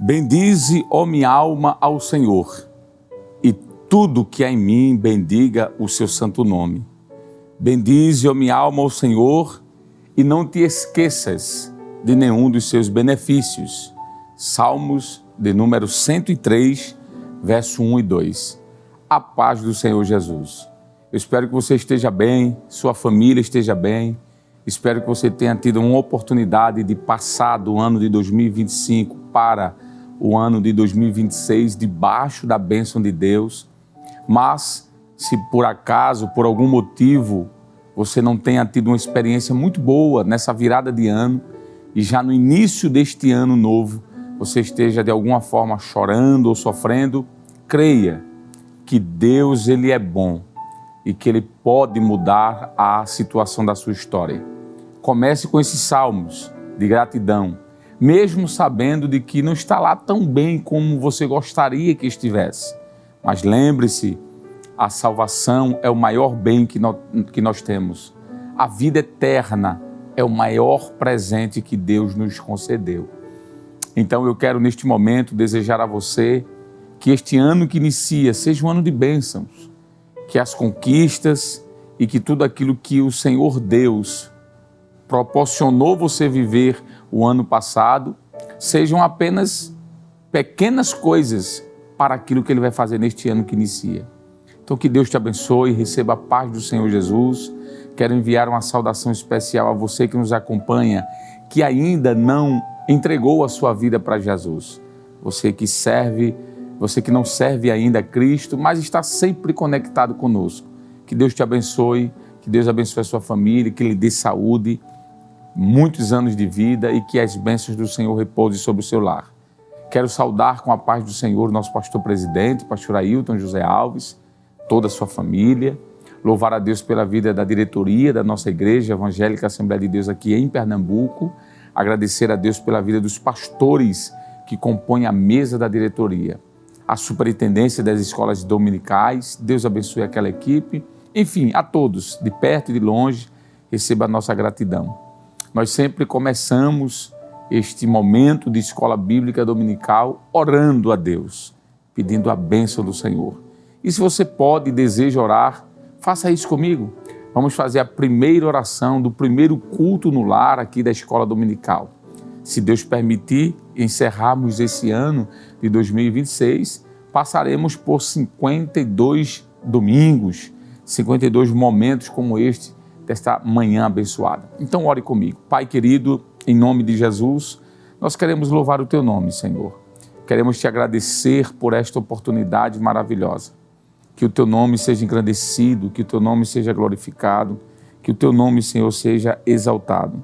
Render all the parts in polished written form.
Bendize, ó minha alma, ao Senhor, e tudo que há em mim bendiga o seu santo nome. Bendize, ó minha alma, ao Senhor, e não te esqueças de nenhum dos seus benefícios. Salmos de número 103, verso 1 e 2. A paz do Senhor Jesus. Eu espero que você esteja bem, sua família esteja bem. Espero que você tenha tido uma oportunidade de passar do ano de 2025 para o ano de 2026 debaixo da bênção de Deus. Mas, se por acaso, por algum motivo, você não tenha tido uma experiência muito boa nessa virada de ano e já no início deste ano novo, você esteja de alguma forma chorando ou sofrendo, creia que Deus ele é bom e que Ele pode mudar a situação da sua história. Comece com esses salmos de gratidão, mesmo sabendo de que não está lá tão bem como você gostaria que estivesse. Mas lembre-se, a salvação é o maior bem que nós temos. A vida eterna é o maior presente que Deus nos concedeu. Então eu quero neste momento desejar a você que este ano que inicia seja um ano de bênçãos, que as conquistas e que tudo aquilo que o Senhor Deus proporcionou você viver o ano passado sejam apenas pequenas coisas para aquilo que Ele vai fazer neste ano que inicia. Então que Deus te abençoe, receba a paz do Senhor Jesus. Quero enviar uma saudação especial a você que nos acompanha, que ainda não entregou a sua vida para Jesus. Você que não serve ainda a Cristo, mas está sempre conectado conosco. Que Deus te abençoe, que Deus abençoe a sua família, que Ele dê saúde, muitos anos de vida e que as bênçãos do Senhor repousem sobre o seu lar. Quero saudar com a paz do Senhor o nosso pastor presidente, pastor Ailton José Alves, toda a sua família. Louvar a Deus pela vida da diretoria da nossa Igreja Evangélica Assembleia de Deus aqui em Pernambuco. Agradecer a Deus pela vida dos pastores que compõem a mesa da diretoria. A superintendência das escolas dominicais, Deus abençoe aquela equipe. Enfim, a todos, de perto e de longe, receba a nossa gratidão. Nós sempre começamos este momento de escola bíblica dominical orando a Deus, pedindo a bênção do Senhor. E se você pode e deseja orar, faça isso comigo. Vamos fazer a primeira oração do primeiro culto no lar aqui da escola dominical. Se Deus permitir, encerrarmos esse ano de 2026, passaremos por 52 domingos, 52 momentos como este, desta manhã abençoada. Então ore comigo. Pai querido, em nome de Jesus, nós queremos louvar o Teu nome, Senhor. Queremos Te agradecer por esta oportunidade maravilhosa. Que o Teu nome seja engrandecido, que o Teu nome seja glorificado, que o Teu nome, Senhor, seja exaltado.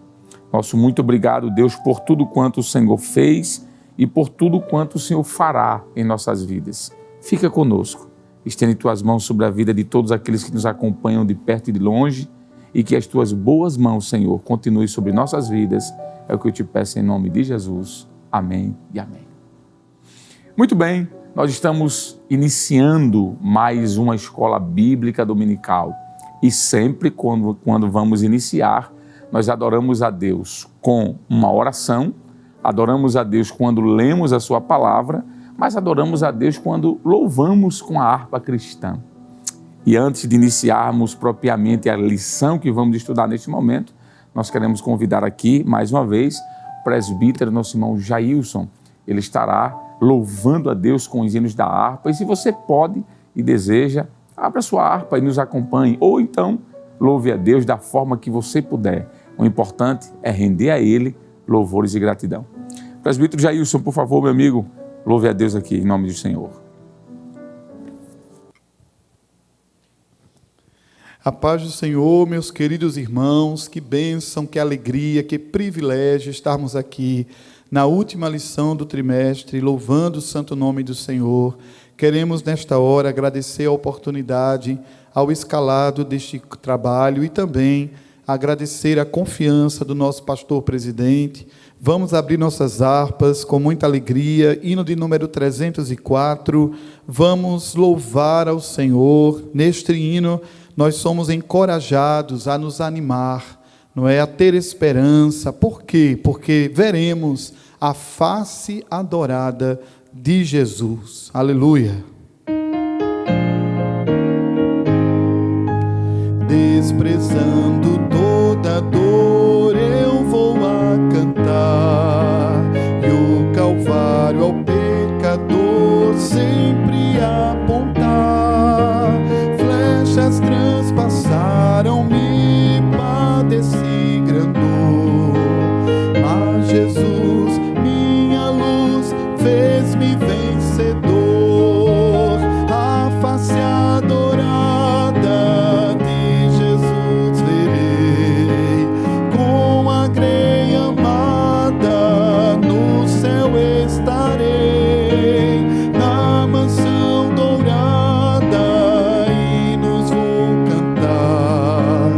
Nosso muito obrigado, Deus, por tudo quanto o Senhor fez e por tudo quanto o Senhor fará em nossas vidas. Fica conosco. Estende Tuas mãos sobre a vida de todos aqueles que nos acompanham de perto e de longe e que as Tuas boas mãos, Senhor, continuem sobre nossas vidas. É o que eu Te peço em nome de Jesus. Amém e amém. Muito bem, nós estamos iniciando mais uma escola bíblica dominical e sempre quando vamos iniciar, nós adoramos a Deus com uma oração, adoramos a Deus quando lemos a Sua palavra, mas adoramos a Deus quando louvamos com a harpa cristã. E antes de iniciarmos propriamente a lição que vamos estudar neste momento, nós queremos convidar aqui, mais uma vez, o presbítero, nosso irmão Jailson. Ele estará louvando a Deus com os hinos da harpa. E se você pode e deseja, abra sua harpa e nos acompanhe. Ou então, louve a Deus da forma que você puder. O importante é render a Ele louvores e gratidão. Presbítero Jailson, por favor, meu amigo, louve a Deus aqui, em nome do Senhor. A paz do Senhor, meus queridos irmãos, que bênção, que alegria, que privilégio estarmos aqui na última lição do trimestre, louvando o santo nome do Senhor. Queremos nesta hora agradecer a oportunidade ao escalado deste trabalho e também agradecer a confiança do nosso pastor presidente. Vamos abrir nossas harpas com muita alegria, hino de número 304, vamos louvar ao Senhor. Neste hino nós somos encorajados a nos animar, não é? A ter esperança. Por quê? Porque veremos a face adorada de Jesus. Aleluia. Desprezando toda dor, eu vou a cantar, e o Calvário ao pecador sempre apontar. Flechas transpassaram-me, padeci grande dor, mas Jesus, minha luz, fez-me vencedor. A face adorada de Jesus verei, com a grei amada no céu estarei, na mansão dourada hinos vou cantar.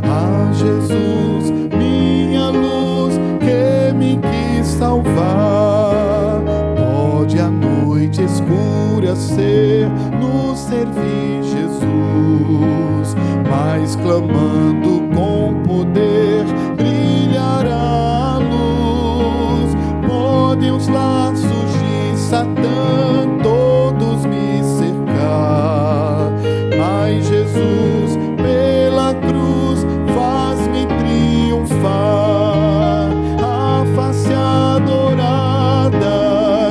A Jesus, minha luz, que me quis salvar. Pode a noite escura ser, nos servir Jesus, mas clamando com poder brilhará a luz. Podem os laços de Satã todos me cercar, mas Jesus pela cruz faz-me triunfar. A face adorada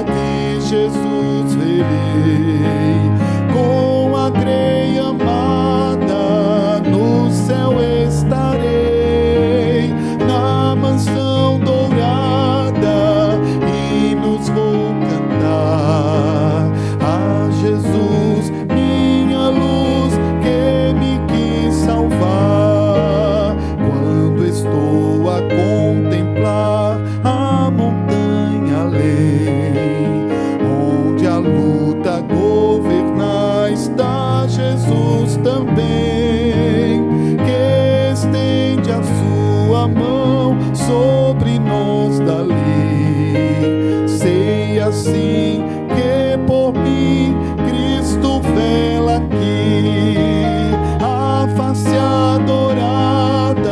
de Jesus verei, com a grei amada no céu estarei, na mansão dourada hinos vou cantar. A Jesus, minha luz, que me quis salvar. Quando estou a contemplar a montanha além, onde a luta governar, está Jesus também, que estende a sua mão sobre nós dali. Sei assim que por mim Cristo vela aqui. A face adorada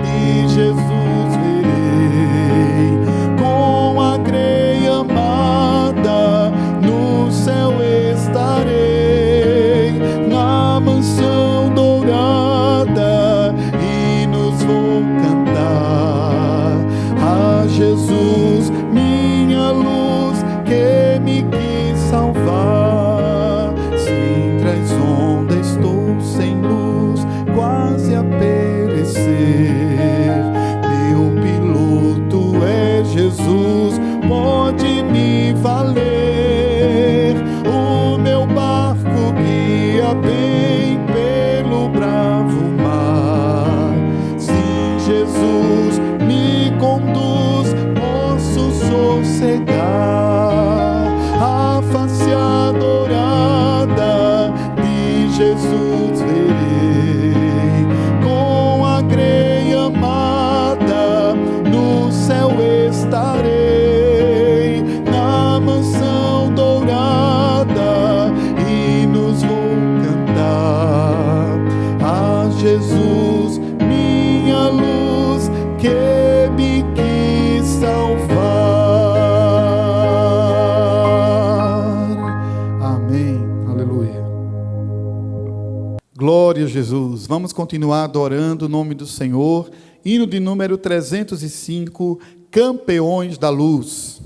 de Jesus verei, com a grei amada no céu estarei, na mansão dourada hinos vou cantar. A Jesus, minha luz, que me quis salvar. Se entre as ondas estou sem luz, quase a perecer, meu piloto é Jesus, pode me valer. O meu barco guia bem pelo bravo mar. Se Jesus me conduz, posso sossegar. A face adorada de Jesus verei, com a grei amada no céu estarei, na mansão dourada hinos vou cantar. A Jesus, minha luz, que me quis salvar. Amém. Aleluia. Glória a Jesus. Vamos continuar adorando o nome do Senhor. Hino de número 305, Campeões da Luz.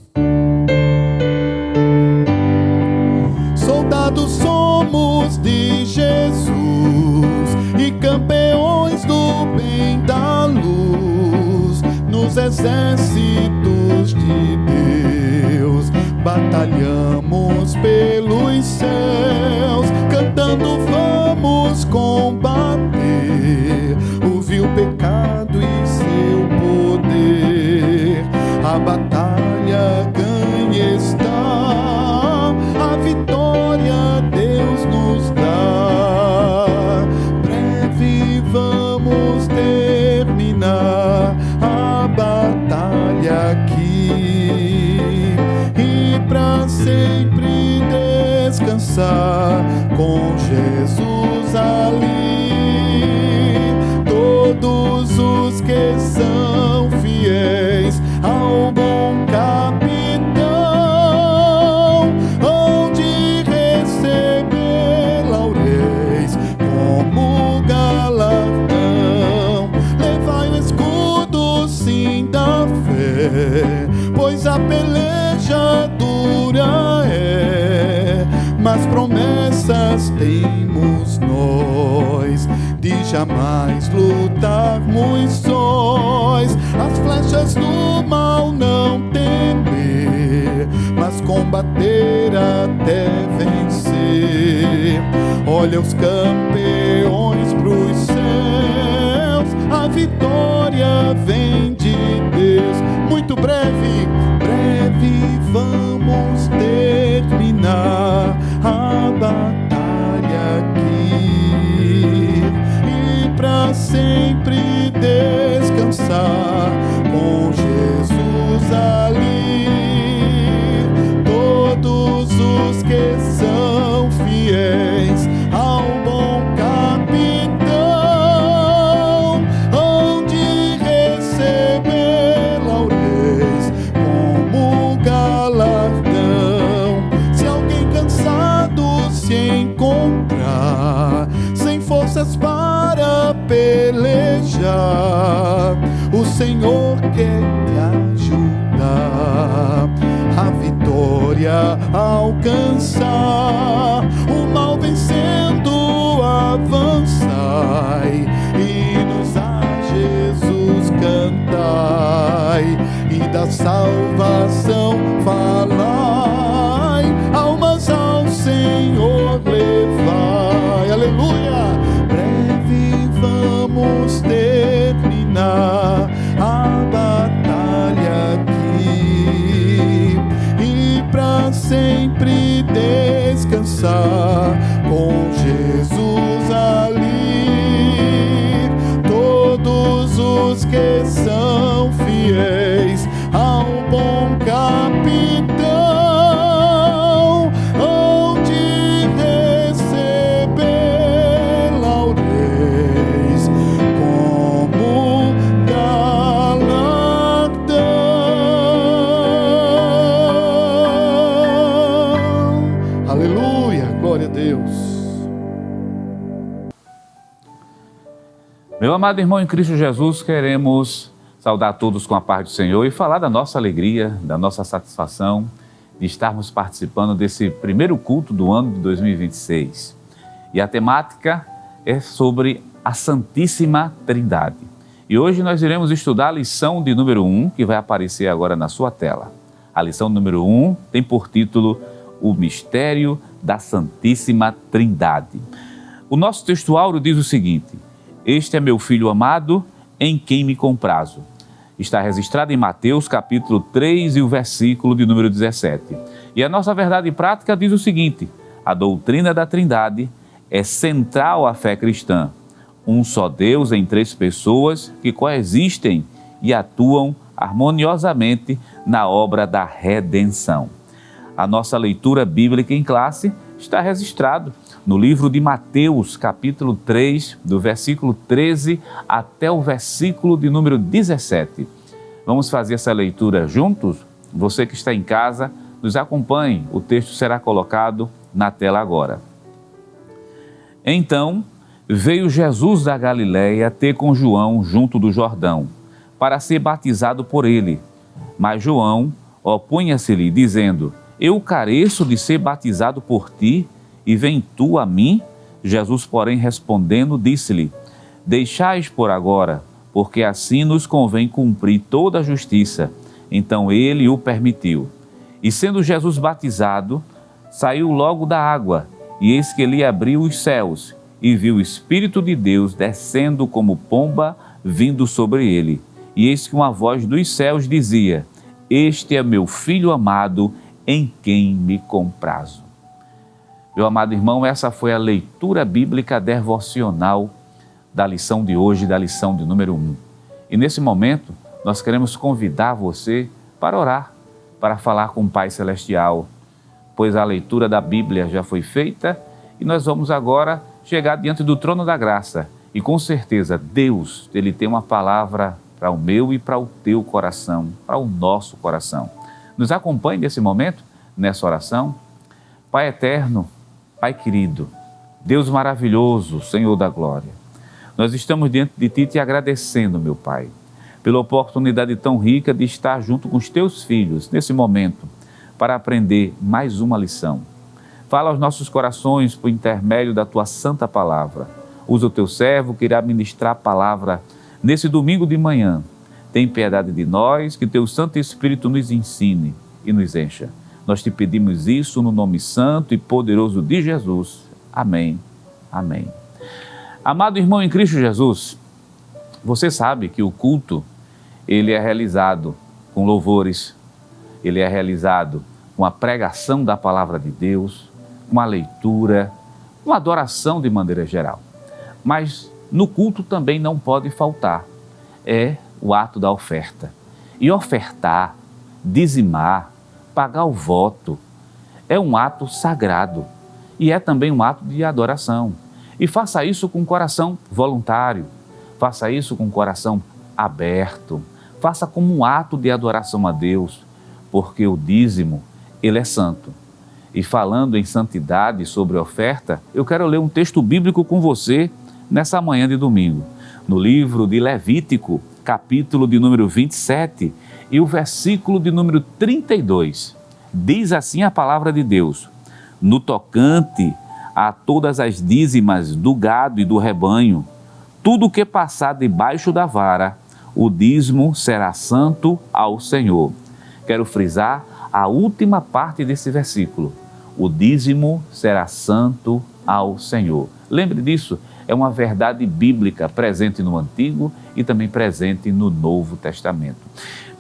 Soldados somos de Jesus e campeões do bem da luz, nos exércitos de Deus batalhamos pelos céus, cantando vamos combater o vil pecado e seu poder. A batalha ganha está, a vitória Deus nos dá. Breve vamos terminar a batalha aqui e pra sempre descansar com Jesus ali. Todos os que são fiéis ao bom caminho temos nós de jamais lutarmos sós, as flechas do mal não temer, mas combater até vencer. Olha os campeões pros céus, a vitória vem de Deus. Muito breve vamos terminar a batalha aqui e pra sempre descansar com Jesus ali. Todos os que são fiéis ao bom capitão hão de receber laureis como galardão. Se alguém cansado se encontrar, sem forças para pelejar, o Senhor quer te ajudar a vitória alcançar, o mal vencendo avançai, hinos a Jesus cantai, e da salvação falai, almas ao Senhor levai. Aleluia! Breve vamos terminar a batalha aqui e pra sempre descansar com Jesus ali. Todos os que são fiéis ao bom capitão hão de receber laureis como galardão. Aleluia, glória a Deus. Meu amado irmão em Cristo Jesus, queremos saudar todos com a paz do Senhor e falar da nossa alegria, da nossa satisfação de estarmos participando desse primeiro culto do ano de 2026. E a temática é sobre a Santíssima Trindade. E hoje nós iremos estudar a lição de número 1, que vai aparecer agora na sua tela. A lição número 1 tem por título O Mistério da Santíssima Trindade. O nosso texto áureo diz o seguinte: Este é meu Filho amado, em quem me comprazo. Está registrado em Mateus capítulo 3 e o versículo de número 17. E a nossa verdade prática diz o seguinte: a doutrina da Trindade é central à fé cristã. Um só Deus em três pessoas que coexistem e atuam harmoniosamente na obra da redenção. A nossa leitura bíblica em classe está registrado no livro de Mateus, capítulo 3, do versículo 13 até o versículo de número 17. Vamos fazer essa leitura juntos? Você que está em casa, nos acompanhe. O texto será colocado na tela agora. Então, veio Jesus da Galiléia ter com João junto do Jordão, para ser batizado por ele. Mas João opunha-se-lhe, dizendo: Eu careço de ser batizado por ti, e vem tu a mim? Jesus, porém, respondendo, disse-lhe: Deixais por agora, porque assim nos convém cumprir toda a justiça. Então ele o permitiu. E sendo Jesus batizado, saiu logo da água, e eis que lhe abriu os céus, e viu o Espírito de Deus descendo como pomba, vindo sobre ele. E eis que uma voz dos céus dizia: Este é meu Filho amado, em quem me comprazo. Meu amado irmão, essa foi a leitura bíblica devocional da lição de hoje, da lição de número 1. E nesse momento, nós queremos convidar você para orar, para falar com o Pai Celestial, pois a leitura da Bíblia já foi feita e nós vamos agora chegar diante do trono da graça. E com certeza, Deus, Ele tem uma palavra para o meu e para o teu coração, para o nosso coração. Nos acompanhe nesse momento, nessa oração. Pai eterno, Pai querido, Deus maravilhoso, Senhor da glória, nós estamos diante de Ti te agradecendo, meu Pai, pela oportunidade tão rica de estar junto com os Teus filhos nesse momento, para aprender mais uma lição. Fala aos nossos corações por intermédio da Tua santa palavra. Usa o Teu servo que irá ministrar a palavra nesse domingo de manhã. Tem piedade de nós, que Teu Santo Espírito nos ensine e nos encha. Nós te pedimos isso no nome santo e poderoso de Jesus. Amém. Amém. Amado irmão em Cristo Jesus, você sabe que o culto, ele é realizado com louvores, ele é realizado com a pregação da palavra de Deus, com a leitura, com a adoração de maneira geral. Mas no culto também não pode faltar, o ato da oferta. E ofertar, dizimar, pagar o voto, é um ato sagrado e é também um ato de adoração. E faça isso com coração voluntário, faça isso com coração aberto, faça como um ato de adoração a Deus, porque o dízimo, ele é santo. E falando em santidade sobre oferta, eu quero ler um texto bíblico com você nessa manhã de domingo, no livro de Levítico, capítulo de número 27 e o versículo de número 32. Diz assim a palavra de Deus: no tocante a todas as dízimas do gado e do rebanho, tudo que passar debaixo da vara, o dízimo será santo ao Senhor. Quero frisar a última parte desse versículo. O dízimo será santo ao Senhor. Lembre disso, é uma verdade bíblica presente no Antigo e também presente no Novo Testamento.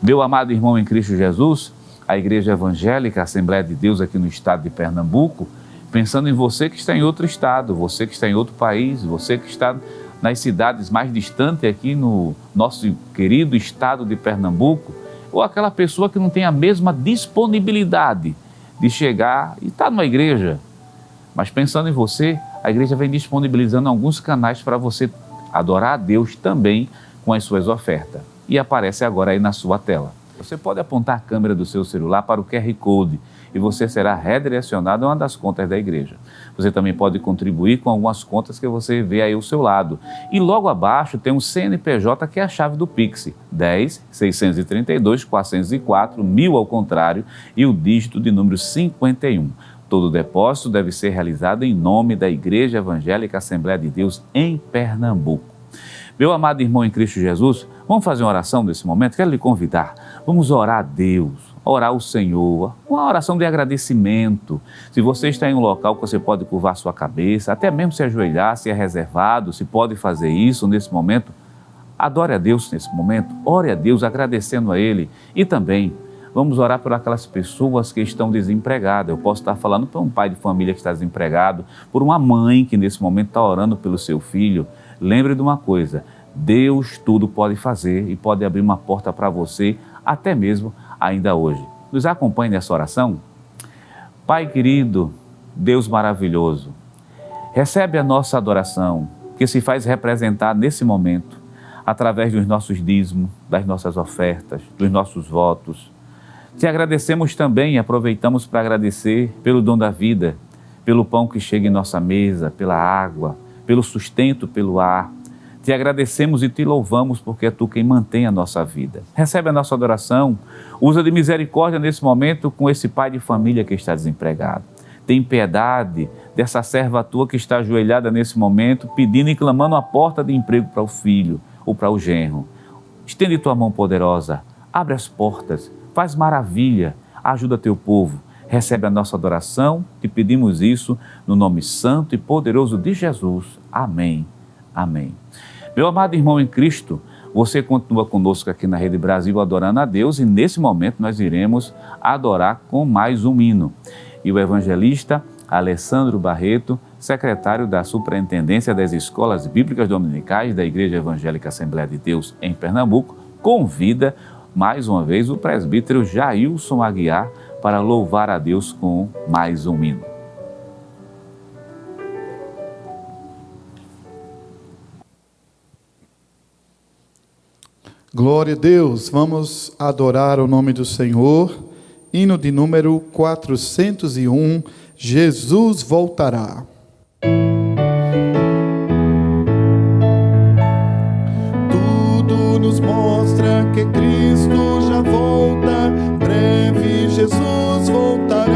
Meu amado irmão em Cristo Jesus, a Igreja Evangélica Assembleia de Deus aqui no estado de Pernambuco, pensando em você que está em outro estado, você que está em outro país, você que está nas cidades mais distantes aqui no nosso querido estado de Pernambuco, ou aquela pessoa que não tem a mesma disponibilidade de chegar e estar numa igreja. Mas pensando em você, a igreja vem disponibilizando alguns canais para você adorar a Deus também com as suas ofertas. E aparece agora aí na sua tela. Você pode apontar a câmera do seu celular para o QR Code e você será redirecionado a uma das contas da igreja. Você também pode contribuir com algumas contas que você vê aí ao seu lado. E logo abaixo tem um CNPJ que é a chave do Pix, 10 632 404 1000 ao contrário e o dígito de número 51. Todo depósito deve ser realizado em nome da Igreja Evangélica Assembleia de Deus em Pernambuco. Meu amado irmão em Cristo Jesus, vamos fazer uma oração nesse momento? Quero lhe convidar. Vamos orar a Deus, orar ao Senhor, uma oração de agradecimento. Se você está em um local que você pode curvar sua cabeça, até mesmo se ajoelhar, se é reservado, se pode fazer isso nesse momento, adore a Deus nesse momento, ore a Deus agradecendo a Ele e também vamos orar por aquelas pessoas que estão desempregadas. Eu posso estar falando por um pai de família que está desempregado, por uma mãe que nesse momento está orando pelo seu filho. Lembre de uma coisa, Deus tudo pode fazer e pode abrir uma porta para você, até mesmo ainda hoje. Nos acompanhe nessa oração. Pai querido, Deus maravilhoso, recebe a nossa adoração, que se faz representar nesse momento, através dos nossos dízimos, das nossas ofertas, dos nossos votos. Te agradecemos também e aproveitamos para agradecer pelo dom da vida, pelo pão que chega em nossa mesa, pela água, pelo sustento, pelo ar. Te agradecemos e te louvamos porque é Tu quem mantém a nossa vida. Recebe a nossa adoração, usa de misericórdia nesse momento com esse pai de família que está desempregado. Tem piedade dessa serva Tua que está ajoelhada nesse momento, pedindo e clamando a porta de emprego para o filho ou para o genro. Estende Tua mão poderosa, abre as portas, faz maravilha, ajuda Teu povo. Recebe a nossa adoração, te pedimos isso no nome santo e poderoso de Jesus. Amém. Amém. Meu amado irmão em Cristo, você continua conosco aqui na Rede Brasil adorando a Deus e nesse momento nós iremos adorar com mais um hino. E o evangelista Alessandro Barreto, secretário da Superintendência das Escolas Bíblicas Dominicais da Igreja Evangélica Assembleia de Deus em Pernambuco, convida mais uma vez o presbítero Jailson Aguiar para louvar a Deus com mais um hino. Glória a Deus, vamos adorar o nome do Senhor, hino de número 401, Jesus voltará. Tudo nos mostra que Cristo já volta, breve Jesus voltará.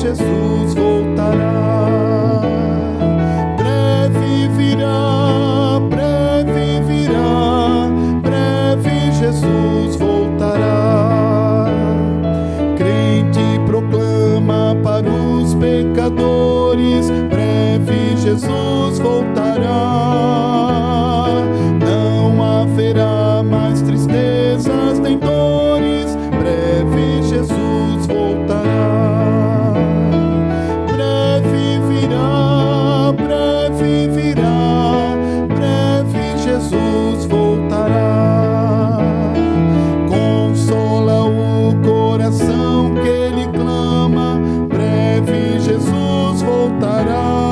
Jesus voltará. Breve virá, breve virá, breve Jesus voltará. Crente proclama para os pecadores, breve Jesus voltará. Não haverá mais tristezas nem dores, breve Jesus voltará. Breve virá, breve virá, breve Jesus voltará. Consola o coração que ele clama, breve Jesus voltará.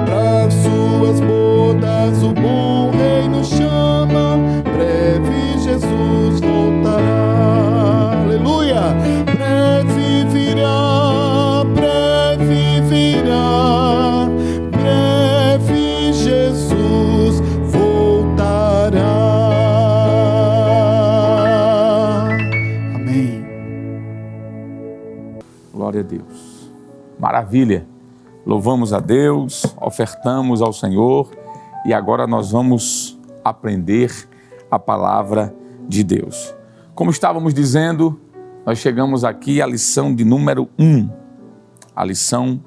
Para suas bodas o bom rei nos chama, breve Jesus voltará. Aleluia! Breve virá, breve virá, breve Jesus voltará. Amém. Glória a Deus. Maravilha. Louvamos a Deus, ofertamos ao Senhor e agora nós vamos aprender a palavra de Deus. Como estávamos dizendo, nós chegamos aqui à lição de número 1, a lição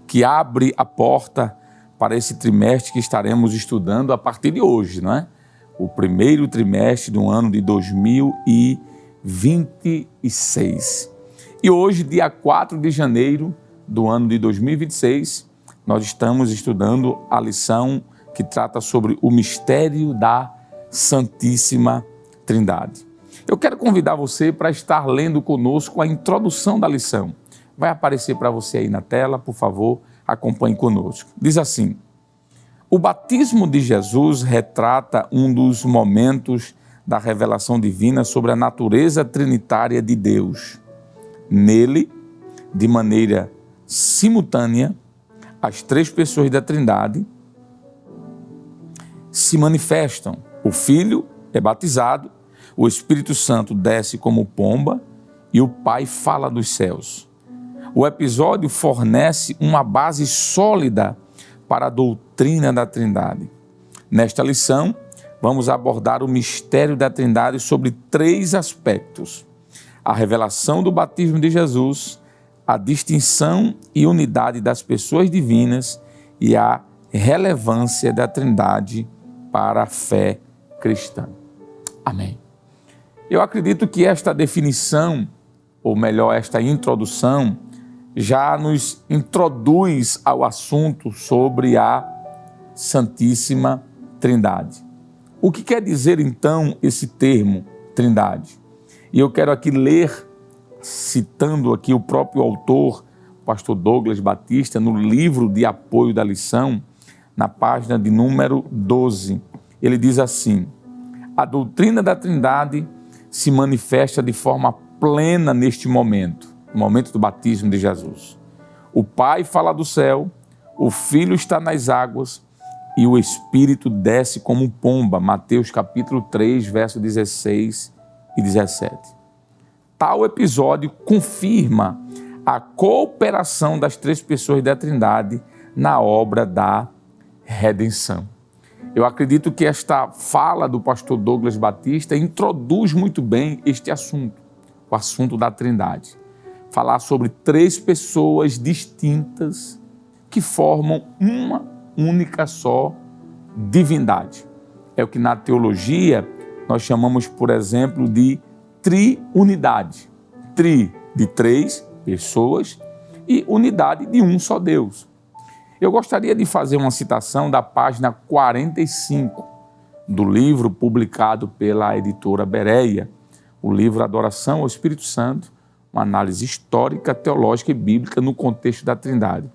que abre a porta para esse trimestre que estaremos estudando a partir de hoje, não é? O primeiro trimestre do ano de 2026. E hoje, dia 4 de janeiro do ano de 2026, nós estamos estudando a lição que trata sobre o mistério da Santíssima Trindade. Eu quero convidar você para estar lendo conosco a introdução da lição. Vai aparecer para você aí na tela, por favor, acompanhe conosco. Diz assim: o batismo de Jesus retrata um dos momentos da revelação divina sobre a natureza trinitária de Deus. Nele, de maneira simultânea, as três pessoas da Trindade se manifestam. O Filho é batizado, o Espírito Santo desce como pomba e o Pai fala dos céus. O episódio fornece uma base sólida para a doutrina da Trindade. Nesta lição, vamos abordar o mistério da Trindade sobre três aspectos: a revelação do batismo de Jesus, a distinção e unidade das pessoas divinas e a relevância da Trindade para a fé cristã. Amém. Eu acredito que esta definição, ou melhor, esta introdução, já nos introduz ao assunto sobre a Santíssima Trindade. O que quer dizer, então, esse termo Trindade? E eu quero aqui ler, citando aqui o próprio autor, o pastor Douglas Batista, no livro de apoio da lição, na página de número 12. Ele diz assim: a doutrina da Trindade se manifesta de forma plena neste momento, no momento do batismo de Jesus. O Pai fala do céu, o Filho está nas águas e o Espírito desce como pomba. Mateus capítulo 3, verso 16 e 17. Tal episódio confirma a cooperação das três pessoas da Trindade na obra da redenção. Eu acredito que esta fala do pastor Douglas Batista introduz muito bem este assunto, o assunto da Trindade. Falar sobre três pessoas distintas que formam uma única só divindade. É o que na teologia nós chamamos, por exemplo, de triunidade. Tri, de três pessoas, e unidade de um só Deus. Eu gostaria de fazer uma citação da página 45 do livro publicado pela editora Bereia, o livro Adoração ao Espírito Santo, uma análise histórica, teológica e bíblica no contexto da Trindade.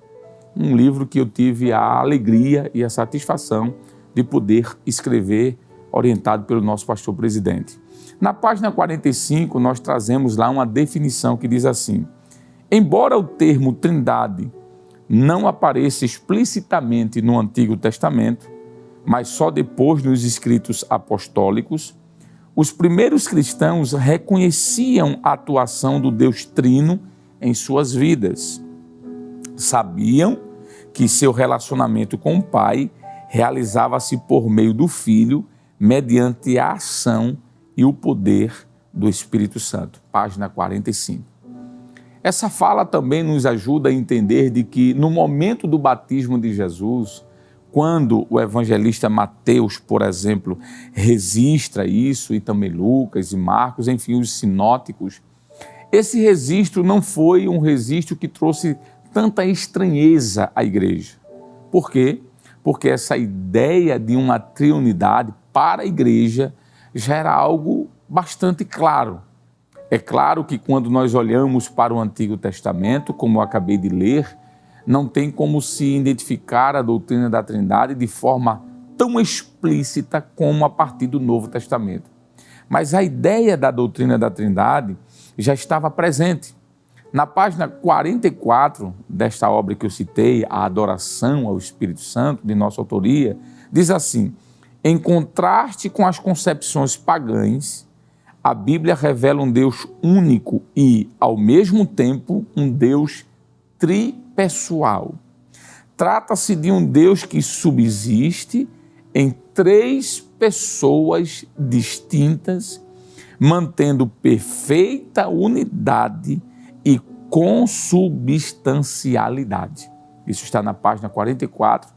Um livro que eu tive a alegria e a satisfação de poder escrever, orientado pelo nosso pastor presidente. Na página 45, nós trazemos lá uma definição que diz assim: embora o termo Trindade não apareça explicitamente no Antigo Testamento, mas só depois nos escritos apostólicos, os primeiros cristãos reconheciam a atuação do Deus Trino em suas vidas. Sabiam que seu relacionamento com o Pai realizava-se por meio do Filho, mediante a ação e o poder do Espírito Santo. Página 45. Essa fala também nos ajuda a entender de que no momento do batismo de Jesus, quando o evangelista Mateus, por exemplo, registra isso, e também Lucas e Marcos, enfim, os sinóticos, esse registro não foi um registro que trouxe tanta estranheza à igreja. Por quê? Porque essa ideia de uma triunidade para a igreja já era algo bastante claro. É claro que quando nós olhamos para o Antigo Testamento, como eu acabei de ler, não tem como se identificar a doutrina da Trindade de forma tão explícita como a partir do Novo Testamento. Mas a ideia da doutrina da Trindade já estava presente. Na página 44 desta obra que eu citei, A Adoração ao Espírito Santo, de nossa autoria, diz assim: em contraste com as concepções pagãs, a Bíblia revela um Deus único e, ao mesmo tempo, um Deus tripessoal. Trata-se de um Deus que subsiste em 3 pessoas distintas, mantendo perfeita unidade e consubstancialidade. Isso está na página 44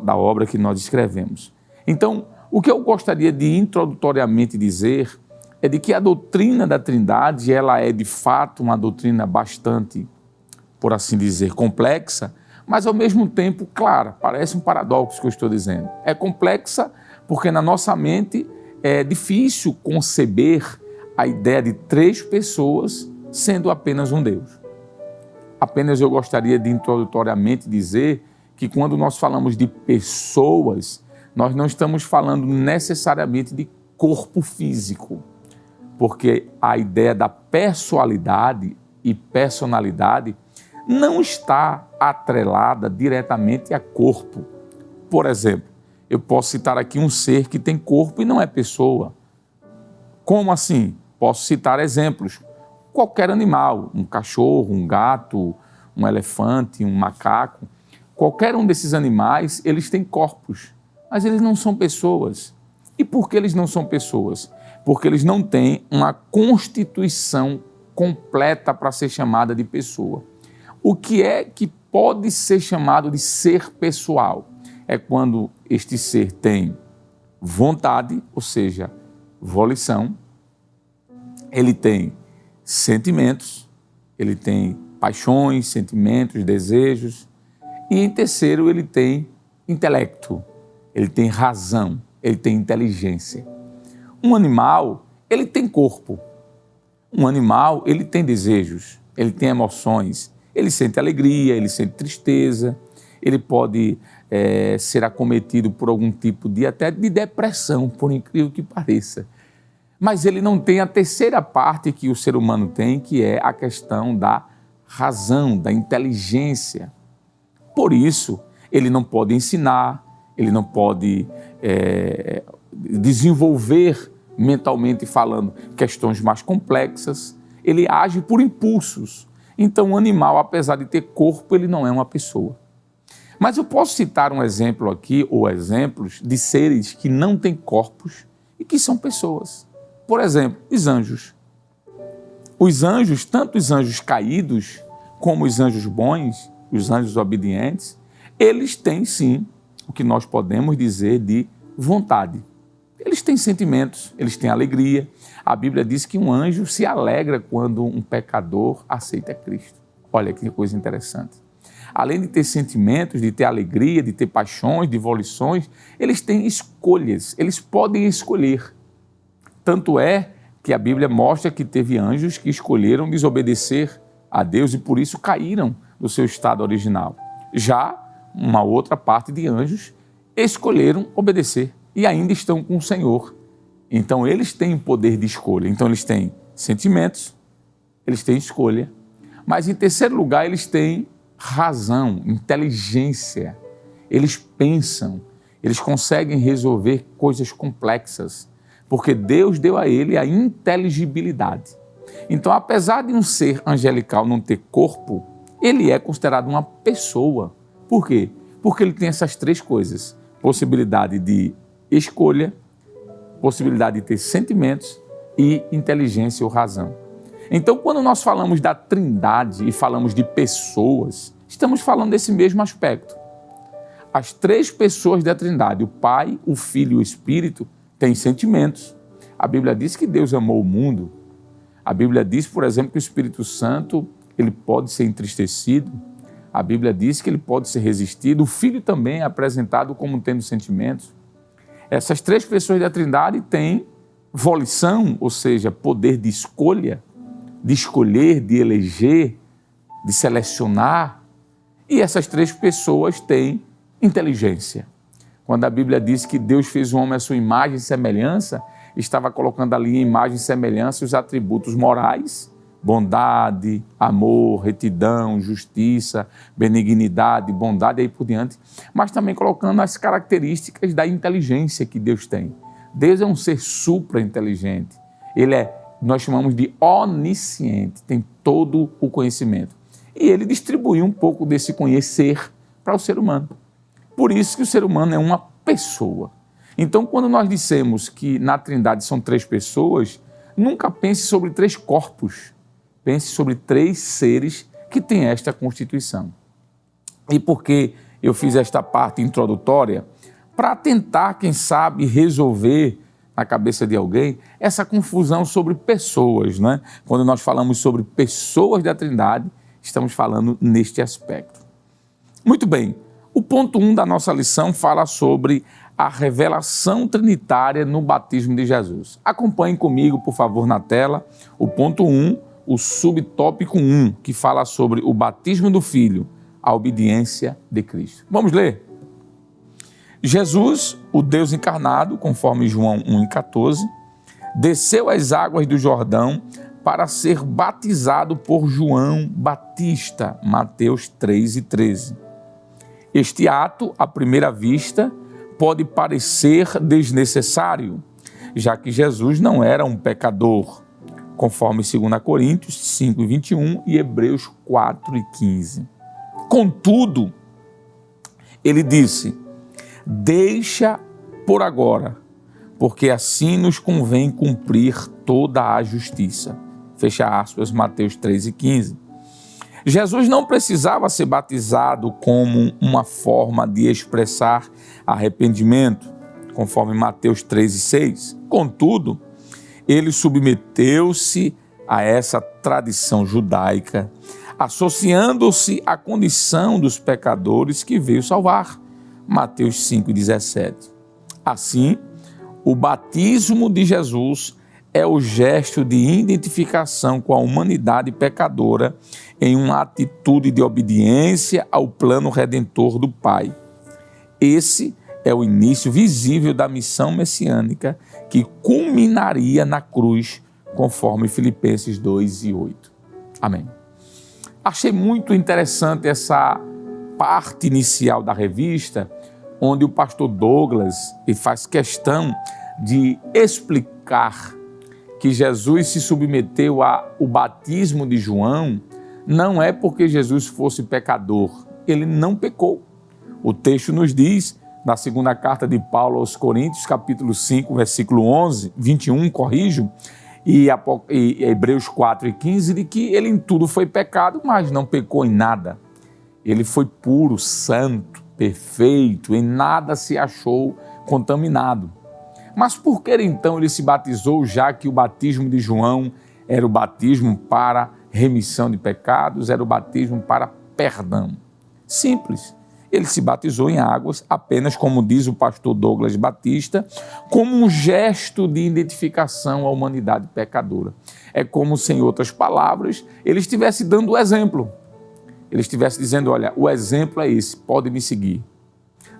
da obra que nós escrevemos. Então, o que eu gostaria de introdutoriamente dizer é de que a doutrina da Trindade, ela é de fato uma doutrina bastante, por assim dizer, complexa, mas ao mesmo tempo clara. Parece um paradoxo que eu estou dizendo. É complexa porque na nossa mente é difícil conceber a ideia de 3 pessoas sendo apenas um Deus. Apenas eu gostaria de introdutoriamente dizer que quando nós falamos de pessoas, nós não estamos falando necessariamente de corpo físico, porque a ideia da pessoalidade e personalidade não está atrelada diretamente a corpo. Por exemplo, eu posso citar aqui um ser que tem corpo e não é pessoa. Como assim? Posso citar exemplos. Qualquer animal, um cachorro, um gato, um elefante, um macaco, qualquer um desses animais, eles têm corpos, mas eles não são pessoas. E por que eles não são pessoas? Porque eles não têm uma constituição completa para ser chamada de pessoa. O que é que pode ser chamado de ser pessoal? É quando este ser tem vontade, ou seja, volição, ele tem sentimentos, ele tem paixões, sentimentos, desejos, e em terceiro ele tem intelecto, ele tem razão, ele tem inteligência. Um animal, ele tem corpo. Um animal, ele tem desejos, ele tem emoções, ele sente alegria, ele sente tristeza, ele pode ser acometido por algum tipo até de depressão, por incrível que pareça. Mas ele não tem a terceira parte que o ser humano tem, que é a questão da razão, da inteligência. Por isso, ele não pode ensinar, ele não pode desenvolver mentalmente falando questões mais complexas, ele age por impulsos. Então, o animal, apesar de ter corpo, ele não é uma pessoa. Mas eu posso citar um exemplo aqui, ou exemplos, de seres que não têm corpos e que são pessoas. Por exemplo, os anjos. Os anjos, tanto os anjos caídos, como os anjos bons, os anjos obedientes, eles têm sim o que nós podemos dizer de vontade. Eles têm sentimentos, eles têm alegria. A Bíblia diz que um anjo se alegra quando um pecador aceita Cristo. Olha que coisa interessante. Além de ter sentimentos, de ter alegria, de ter paixões, de volições, eles têm escolhas, eles podem escolher. Tanto é que a Bíblia mostra que teve anjos que escolheram desobedecer a Deus e por isso caíram do seu estado original. Já uma outra parte de anjos escolheram obedecer e ainda estão com o Senhor. Então eles têm poder de escolha. Então eles têm sentimentos, eles têm escolha, mas em terceiro lugar eles têm razão, inteligência. Eles pensam, eles conseguem resolver coisas complexas, porque Deus deu a ele a inteligibilidade. Então, apesar de um ser angelical não ter corpo, ele é considerado uma pessoa. Por quê? Porque ele tem essas três coisas: possibilidade de escolha, possibilidade de ter sentimentos e inteligência ou razão. Então, quando nós falamos da Trindade e falamos de pessoas, estamos falando desse mesmo aspecto. As três pessoas da Trindade, o Pai, o Filho e o Espírito, têm sentimentos. A Bíblia diz que Deus amou o mundo. A Bíblia diz, por exemplo, que o Espírito Santo ele pode ser entristecido. A Bíblia diz que ele pode ser resistido. O Filho também é apresentado como tendo sentimentos. Essas três pessoas da Trindade têm volição, ou seja, poder de escolha, de escolher, de eleger, de selecionar. E essas três pessoas têm inteligência. Quando a Bíblia diz que Deus fez o homem à sua imagem e semelhança, estava colocando ali em imagem e semelhança os atributos morais, bondade, amor, retidão, justiça, benignidade, bondade e aí por diante, mas também colocando as características da inteligência que Deus tem. Deus é um ser supra-inteligente. Ele é, nós chamamos de onisciente, tem todo o conhecimento. E ele distribuiu um pouco desse conhecer para o ser humano. Por isso que o ser humano é uma pessoa. Então, quando nós dissemos que na Trindade são três pessoas, nunca pense sobre três corpos. Pense sobre três seres que têm esta constituição. E por que eu fiz esta parte introdutória? Para tentar, quem sabe, resolver na cabeça de alguém essa confusão sobre pessoas, né? Quando nós falamos sobre pessoas da Trindade, estamos falando neste aspecto. Muito bem, o ponto 1 da nossa lição fala sobre a revelação trinitária no batismo de Jesus. Acompanhem comigo, por favor, na tela, o ponto 1, o subtópico 1, que fala sobre o batismo do Filho, a obediência de Cristo. Vamos ler? Jesus, o Deus encarnado, conforme João 1,14, desceu às águas do Jordão para ser batizado por João Batista, Mateus 3,13. Este ato, à primeira vista, pode parecer desnecessário, já que Jesus não era um pecador, conforme 2 Coríntios 5,21 e Hebreus 4,15. Contudo, ele disse: deixa por agora, porque assim nos convém cumprir toda a justiça. Fecha aspas, Mateus 3,15. Jesus não precisava ser batizado como uma forma de expressar arrependimento, conforme Mateus 3,6. Contudo, ele submeteu-se a essa tradição judaica, associando-se à condição dos pecadores que veio salvar, Mateus 5,17. Assim, o batismo de Jesus é o gesto de identificação com a humanidade pecadora em uma atitude de obediência ao plano redentor do Pai. Esse é o início visível da missão messiânica que culminaria na cruz, conforme Filipenses 2:8. Amém. Achei muito interessante essa parte inicial da revista, onde o pastor Douglas faz questão de explicar que Jesus se submeteu ao batismo de João, não é porque Jesus fosse pecador, ele não pecou. O texto nos diz, na segunda carta de Paulo aos Coríntios, capítulo 5, versículo 11, 21, corrijo, e Hebreus 4:15, de que ele em tudo foi pecado, mas não pecou em nada. Ele foi puro, santo, perfeito, em nada se achou contaminado. Mas por que então ele se batizou, já que o batismo de João era o batismo para remissão de pecados, era o batismo para perdão? Simples. Ele se batizou em águas apenas, como diz o pastor Douglas Batista, como um gesto de identificação à humanidade pecadora. É como se, em outras palavras, ele estivesse dando o exemplo. Ele estivesse dizendo, olha, o exemplo é esse, pode me seguir.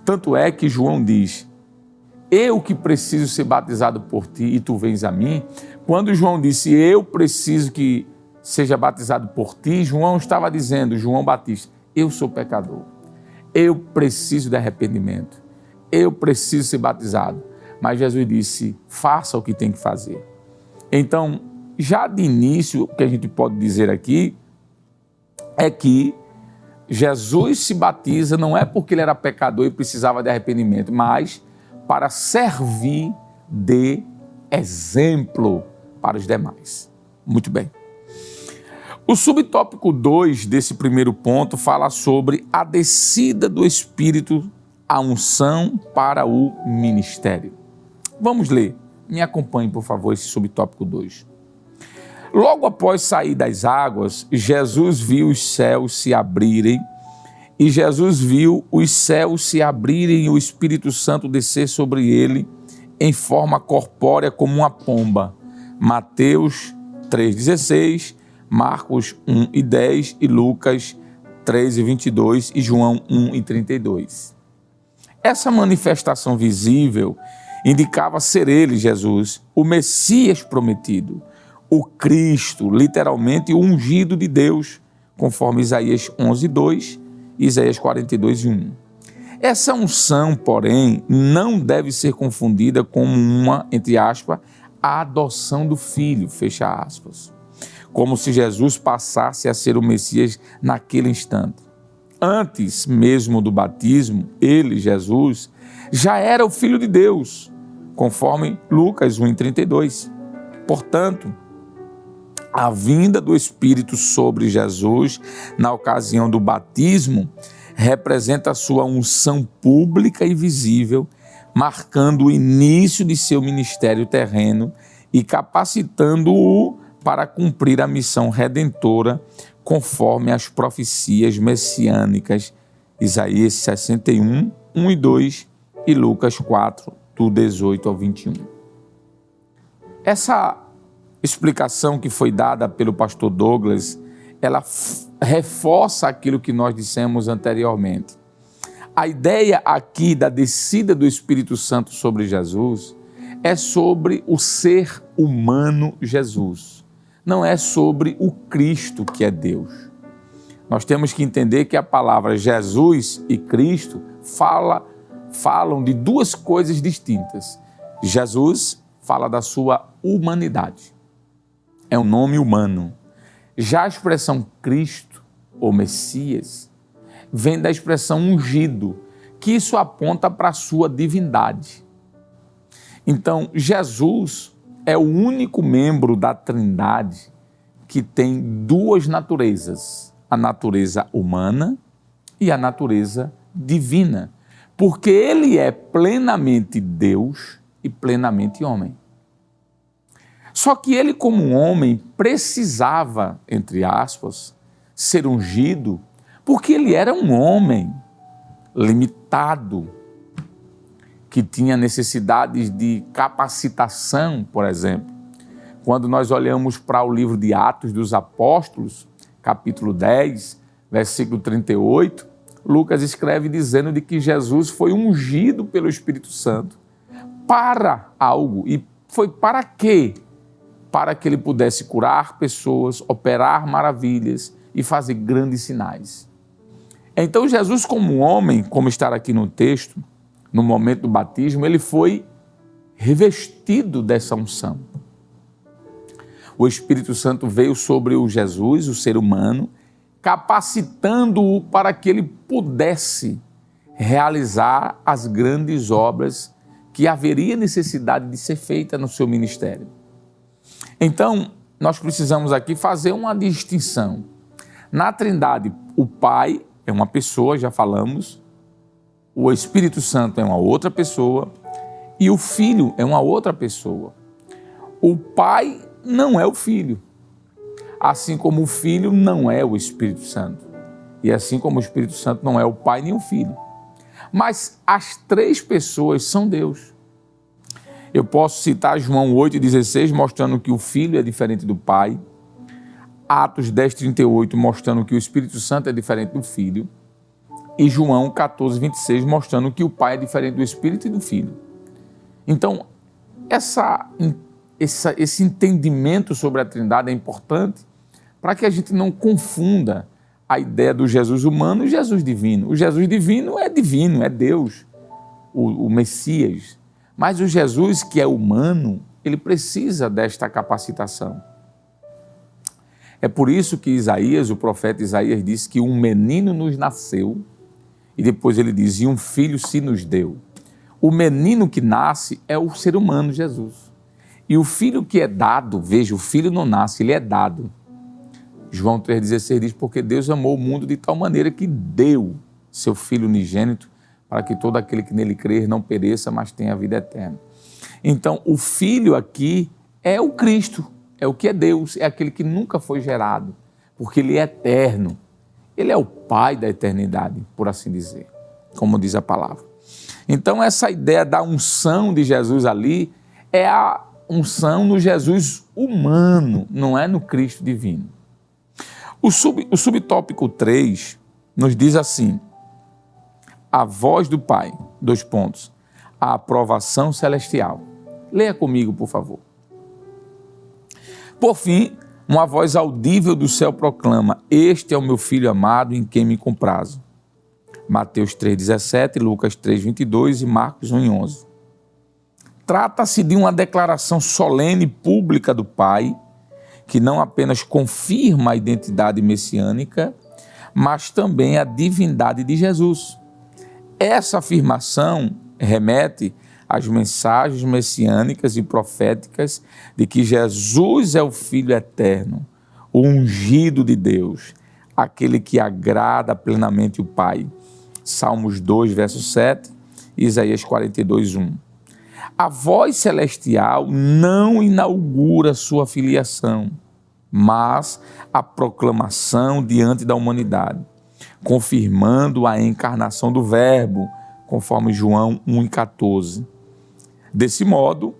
Tanto é que João diz, eu que preciso ser batizado por ti e tu vens a mim. Quando João disse, eu preciso que seja batizado por ti, João estava dizendo, João Batista, eu sou pecador. Eu preciso de arrependimento. Eu preciso ser batizado. Mas Jesus disse, faça o que tem que fazer. Então, já de início, o que a gente pode dizer aqui é que Jesus se batiza não é porque ele era pecador e precisava de arrependimento, mas para servir de exemplo para os demais. Muito bem. O subtópico 2 desse primeiro ponto fala sobre a descida do Espírito, a unção para o ministério. Vamos ler. Me acompanhe, por favor, esse subtópico 2. Logo após sair das águas, Jesus viu os céus se abrirem, e Jesus viu os céus se abrirem e o Espírito Santo descer sobre ele em forma corpórea como uma pomba. Mateus 3,16, Marcos 1,10 e Lucas 3,22 e João 1,32. Essa manifestação visível indicava ser ele, Jesus, o Messias prometido, o Cristo, literalmente o ungido de Deus, conforme Isaías 11,2 e Isaías 42,1. Essa unção, porém, não deve ser confundida com uma, entre aspas, a adoção do Filho, fecha aspas, como se Jesus passasse a ser o Messias naquele instante. Antes mesmo do batismo, ele, Jesus, já era o Filho de Deus, conforme Lucas 1,32. Portanto, a vinda do Espírito sobre Jesus na ocasião do batismo representa a sua unção pública e visível, marcando o início de seu ministério terreno e capacitando-o para cumprir a missão redentora conforme as profecias messiânicas, Isaías 61, 1 e 2 e Lucas 4, do 18 ao 21. Essa explicação que foi dada pelo pastor Douglas, ela reforça aquilo que nós dissemos anteriormente. A ideia aqui da descida do Espírito Santo sobre Jesus é sobre o ser humano Jesus, não é sobre o Cristo que é Deus. Nós temos que entender que a palavra Jesus e Cristo falam de duas coisas distintas. Jesus fala da sua humanidade, é um nome humano. Já a expressão Cristo ou Messias vem da expressão ungido, que isso aponta para a sua divindade. Então, Jesus é o único membro da Trindade que tem duas naturezas, a natureza humana e a natureza divina, porque ele é plenamente Deus e plenamente homem. Só que ele, como um homem, precisava, entre aspas, ser ungido, porque ele era um homem limitado, que tinha necessidades de capacitação, por exemplo. Quando nós olhamos para o livro de Atos dos Apóstolos, capítulo 10, versículo 38, Lucas escreve dizendo de que Jesus foi ungido pelo Espírito Santo para algo. E foi para quê? Para que ele pudesse curar pessoas, operar maravilhas e fazer grandes sinais. Então Jesus, como homem, como está aqui no texto, no momento do batismo, ele foi revestido dessa unção. O Espírito Santo veio sobre o Jesus, o ser humano, capacitando-o para que ele pudesse realizar as grandes obras que haveria necessidade de ser feita no seu ministério. Então, nós precisamos aqui fazer uma distinção. Na Trindade, o Pai é uma pessoa, já falamos, o Espírito Santo é uma outra pessoa e o Filho é uma outra pessoa. O Pai não é o Filho, assim como o Filho não é o Espírito Santo, e assim como o Espírito Santo não é o Pai nem o Filho. Mas as três pessoas são Deus. Eu posso citar João 8,16, mostrando que o Filho é diferente do Pai, Atos 10,38, mostrando que o Espírito Santo é diferente do Filho, e João 14,26, mostrando que o Pai é diferente do Espírito e do Filho. Então, esse entendimento sobre a Trindade é importante para que a gente não confunda a ideia do Jesus humano e Jesus divino. O Jesus divino, é Deus, o Messias. Mas o Jesus que é humano, ele precisa desta capacitação. É por isso que Isaías, o profeta Isaías, disse que um menino nos nasceu, e depois ele diz, e um filho se nos deu. O menino que nasce é o ser humano, Jesus. E o filho que é dado, veja, o filho não nasce, ele é dado. João 3,16 diz, porque Deus amou o mundo de tal maneira que deu seu Filho unigênito, para que todo aquele que nele crer não pereça, mas tenha a vida eterna. Então, o Filho aqui é o Cristo, é o que é Deus, é aquele que nunca foi gerado, porque ele é eterno. Ele é o Pai da eternidade, por assim dizer, como diz a palavra. Então, essa ideia da unção de Jesus ali é a unção no Jesus humano, não é no Cristo divino. O subtópico 3 nos diz assim, a voz do Pai, a aprovação celestial. Leia comigo, por favor. Por fim, uma voz audível do céu proclama, este é o meu Filho amado em quem me comprazo. Mateus 3,17, Lucas 3,22 e Marcos 1,11. Trata-se de uma declaração solene e pública do Pai, que não apenas confirma a identidade messiânica, mas também a divindade de Jesus. Essa afirmação remete às mensagens messiânicas e proféticas de que Jesus é o Filho eterno, o ungido de Deus, aquele que agrada plenamente o Pai. Salmos 2, verso 7, Isaías 42, 1. A voz celestial não inaugura sua filiação, mas a proclamação diante da humanidade, confirmando a encarnação do Verbo, conforme João 1,14. Desse modo,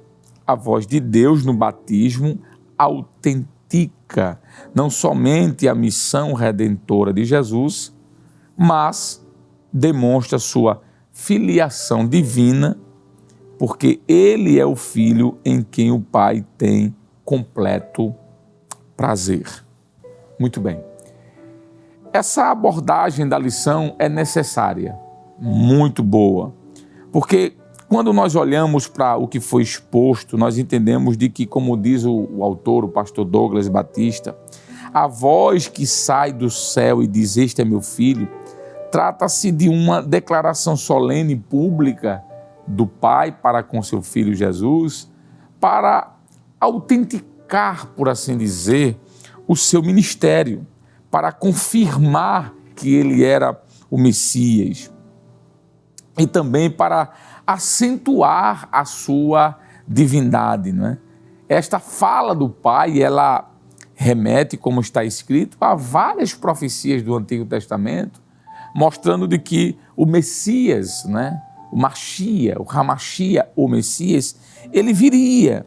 a voz de Deus no batismo autentica não somente a missão redentora de Jesus, mas demonstra sua filiação divina, porque ele é o Filho em quem o Pai tem completo prazer. Muito bem. Essa abordagem da lição é necessária, muito boa, porque quando nós olhamos para o que foi exposto, nós entendemos de que, como diz o autor, o pastor Douglas Batista, a voz que sai do céu e diz, este é meu filho, trata-se de uma declaração solene e pública do Pai para com seu Filho Jesus, para autenticar, por assim dizer, o seu ministério, para confirmar que ele era o Messias e também para acentuar a sua divindade, não é? Esta fala do Pai, ela remete, como está escrito, a várias profecias do Antigo Testamento, mostrando de que o Messias, né, o Machia, o Hamashia, o Messias, ele viria.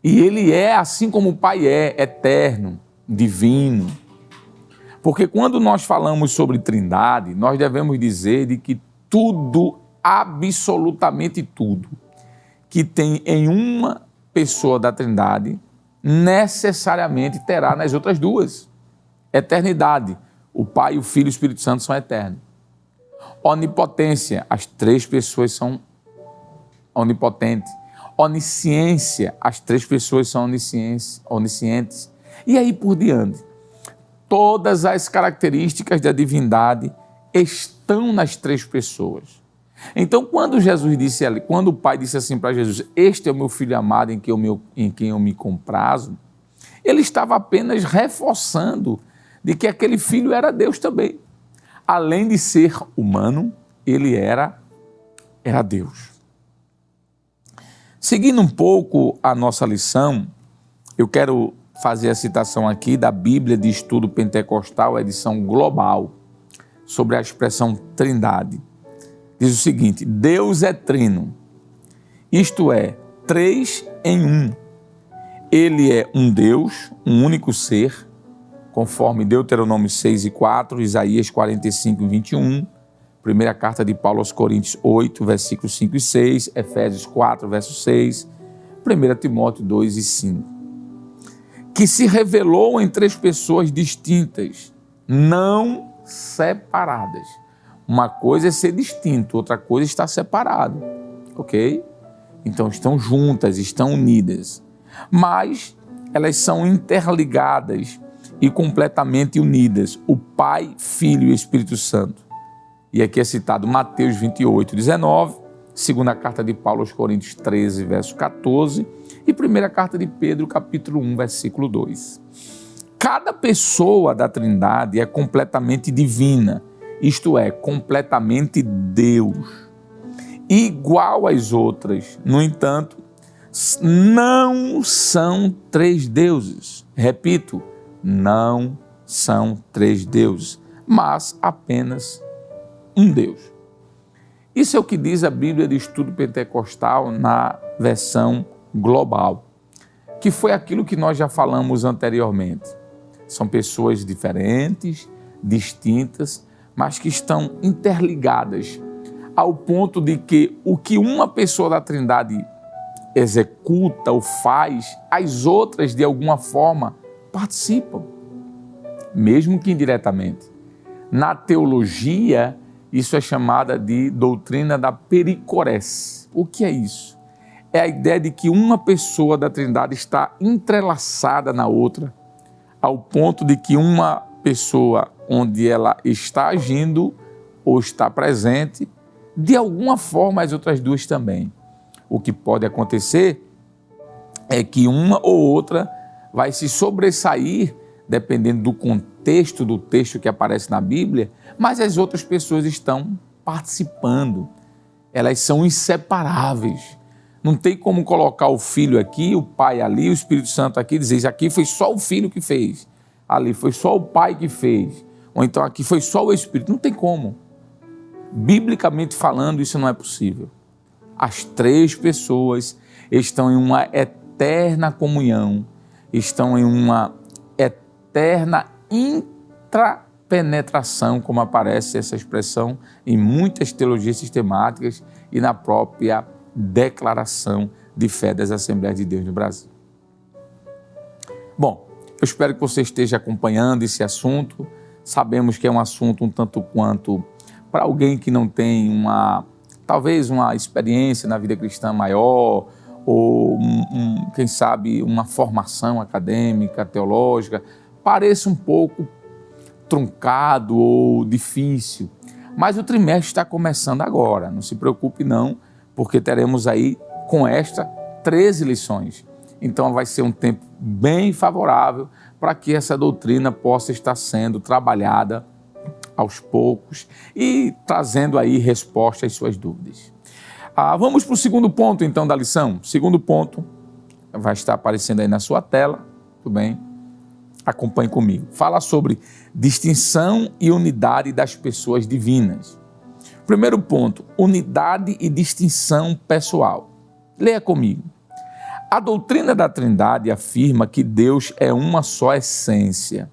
E ele é, assim como o Pai é, eterno, divino. Porque quando nós falamos sobre Trindade, nós devemos dizer de que tudo, absolutamente tudo, que tem em uma pessoa da Trindade, necessariamente terá nas outras duas. Eternidade. O Pai, o Filho e o Espírito Santo são eternos. Onipotência, as três pessoas são onipotentes. Onisciência, as três pessoas são oniscientes. E aí por diante. Todas as características da divindade estão nas três pessoas. Então, quando Jesus disse ali, quando o Pai disse assim para Jesus, este é o meu Filho amado em quem eu me comprazo, ele estava apenas reforçando de que aquele Filho era Deus também. Além de ser humano, ele era Deus. Seguindo um pouco a nossa lição, eu quero fazer a citação aqui da Bíblia de Estudo Pentecostal, edição global, sobre a expressão Trindade. Diz o seguinte, Deus é trino, isto é, três em um. Ele é um Deus, um único ser, conforme Deuteronômio 6:4, Isaías 45:21, primeira carta de Paulo aos Coríntios 8, versículos 5 e 6, Efésios 4, verso 6, 1 Timóteo 2:5. Que se revelou em três pessoas distintas, não separadas. Uma coisa é ser distinto, outra coisa é estar separado, ok? Então estão juntas, estão unidas, mas elas são interligadas e completamente unidas, o Pai, Filho e Espírito Santo. E aqui é citado Mateus 28, 19, segunda carta de Paulo aos Coríntios 13, verso 14, e primeira carta de Pedro, capítulo 1, versículo 2. Cada pessoa da Trindade é completamente divina, isto é, completamente Deus, igual às outras. No entanto, não são três deuses. Repito, não são três deuses, mas apenas um Deus. Isso é o que diz a Bíblia de Estudo Pentecostal na versão global, que foi aquilo que nós já falamos anteriormente. São pessoas diferentes, distintas, mas que estão interligadas, ao ponto de que o que uma pessoa da Trindade executa ou faz, as outras, de alguma forma, participam, mesmo que indiretamente. Na teologia, isso é chamada de doutrina da pericorese. O que é isso? É a ideia de que uma pessoa da Trindade está entrelaçada na outra, ao ponto de que uma pessoa onde ela está agindo ou está presente, de alguma forma as outras duas também. O que pode acontecer é que uma ou outra vai se sobressair, dependendo do contexto do texto que aparece na Bíblia, mas as outras pessoas estão participando. Elas são inseparáveis. Não tem como colocar o Filho aqui, o Pai ali, o Espírito Santo aqui, e dizer, isso aqui foi só o Filho que fez, ali foi só o Pai que fez, ou então aqui foi só o Espírito. Não tem como. Biblicamente falando, isso não é possível. As três pessoas estão em uma eterna comunhão, estão em uma eterna intrapenetração, como aparece essa expressão em muitas teologias sistemáticas e na própria declaração de fé das Assembleias de Deus no Brasil. Bom, eu espero que você esteja acompanhando esse assunto. Sabemos que é um assunto um tanto quanto para alguém que não tem talvez uma experiência na vida cristã maior, ou quem sabe uma formação acadêmica, teológica, pareça um pouco truncado ou difícil. Mas o trimestre está começando agora, não se preocupe não, porque teremos aí com esta 13 lições. Então vai ser um tempo bem favorável para que essa doutrina possa estar sendo trabalhada aos poucos e trazendo aí resposta às suas dúvidas. Vamos para o segundo ponto então da lição. O segundo ponto vai estar aparecendo aí na sua tela, tudo bem? Acompanhe comigo. Fala sobre distinção e unidade das pessoas divinas. Primeiro ponto, unidade e distinção pessoal. Leia comigo. A doutrina da Trindade afirma que Deus é uma só essência.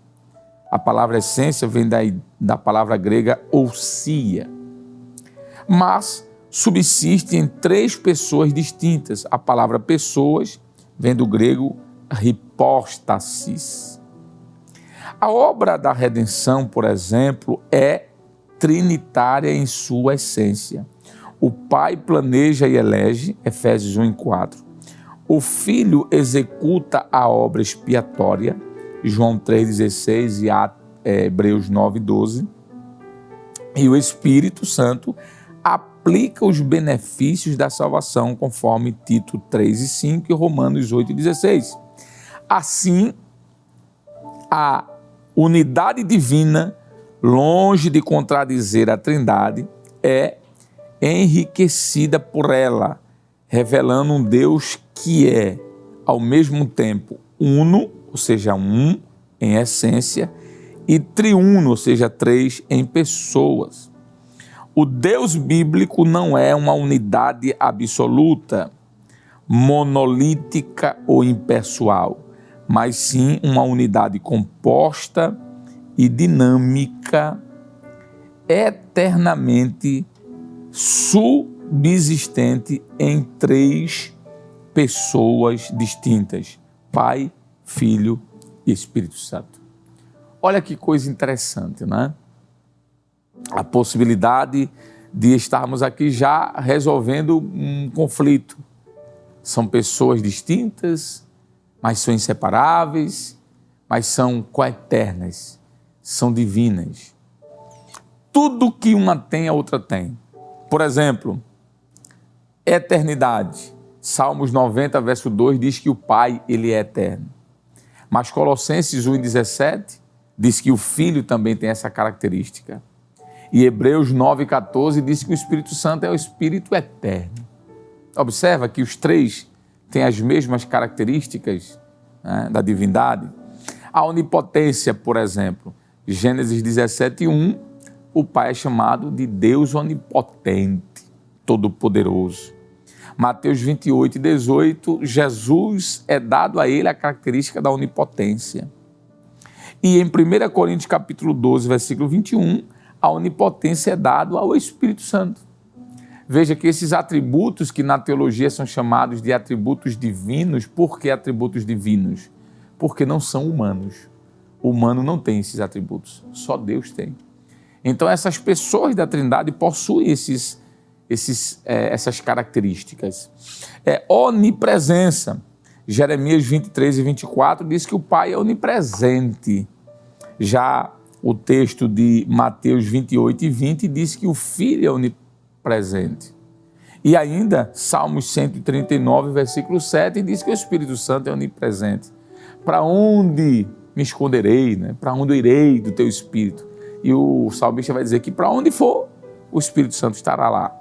A palavra essência vem da palavra grega ousia. Mas subsiste em três pessoas distintas. A palavra pessoas vem do grego hipóstasis. A obra da redenção, por exemplo, é trinitária em sua essência. O Pai planeja e elege, Efésios 1:4. O Filho executa a obra expiatória, João 3,16 e Hebreus 9,12. E o Espírito Santo aplica os benefícios da salvação, conforme Tito 3,5 e Romanos 8,16. Assim, a unidade divina, longe de contradizer a Trindade, é enriquecida por ela, revelando um Deus que é, ao mesmo tempo, uno, ou seja, um em essência, e triuno, ou seja, três em pessoas. O Deus bíblico não é uma unidade absoluta, monolítica ou impessoal, mas sim uma unidade composta e dinâmica, eternamente subsistente em três pessoas distintas: Pai, Filho e Espírito Santo. Olha que coisa interessante, né? A possibilidade de estarmos aqui já resolvendo um conflito. São pessoas distintas, mas são inseparáveis, mas são coeternas, são divinas. Tudo que uma tem, a outra tem. Por exemplo, eternidade. Salmos 90, verso 2 diz que o Pai, ele é eterno. Mas Colossenses 1,17 diz que o Filho também tem essa característica. E Hebreus 9,14 diz que o Espírito Santo é o Espírito eterno. Observa que os três têm as mesmas características, né, da divindade. A onipotência, por exemplo, Gênesis 17:1, o Pai é chamado de Deus onipotente, todo-poderoso. Mateus 28:18, Jesus é dado a ele a característica da onipotência. E em 1 Coríntios capítulo 12, versículo 21, a onipotência é dada ao Espírito Santo. Veja que esses atributos que na teologia são chamados de atributos divinos, por que atributos divinos? Porque não são humanos. O humano não tem esses atributos, só Deus tem. Então essas pessoas da Trindade possuem essas características. Onipresença. Jeremias 23:24 diz que o Pai é onipresente. Já o texto de Mateus 28:20 diz que o Filho é onipresente. E ainda, Salmos 139, versículo 7, diz que o Espírito Santo é onipresente. Para onde me esconderei, né? Para onde eu irei do teu Espírito? E o salmista vai dizer que para onde for, o Espírito Santo estará lá.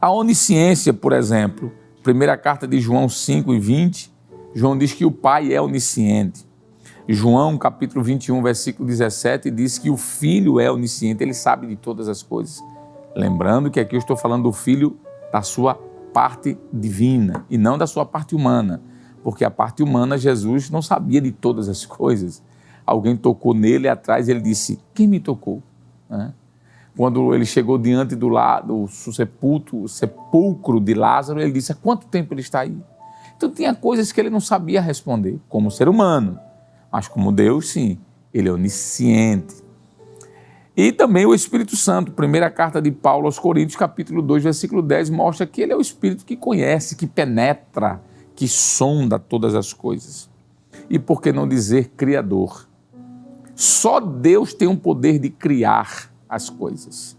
A onisciência, por exemplo, primeira carta de João 5:20, João diz que o Pai é onisciente. João, capítulo 21, versículo 17, diz que o Filho é onisciente, ele sabe de todas as coisas. Lembrando que aqui eu estou falando do Filho da sua parte divina e não da sua parte humana, porque a parte humana Jesus não sabia de todas as coisas. Alguém tocou nele atrás e ele disse, quem me tocou? Quando ele chegou diante do sepulcro de Lázaro, ele disse, há quanto tempo ele está aí? Então tinha coisas que ele não sabia responder, como ser humano, mas como Deus, sim, ele é onisciente. E também o Espírito Santo, primeira carta de Paulo aos Coríntios, capítulo 2, versículo 10, mostra que ele é o Espírito que conhece, que penetra, que sonda todas as coisas. E por que não dizer Criador? Só Deus tem o poder de criar as coisas.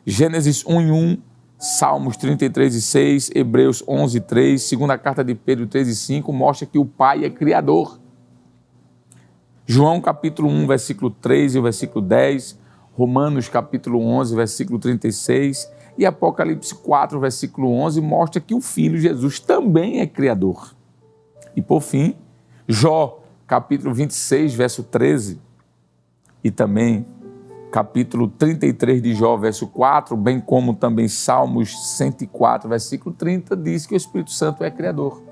Gênesis 1:1, Salmos 33:6, Hebreus 11:3, segunda carta de Pedro 3:5, mostra que o Pai é criador. João capítulo 1, versículo 3 e o versículo 10, Romanos capítulo 11, versículo 36 e Apocalipse 4, versículo 11, mostra que o Filho Jesus também é criador. E por fim, Jó capítulo 26, verso 13 e também capítulo 33 de Jó, verso 4, bem como também Salmos 104, versículo 30, diz que o Espírito Santo é criador.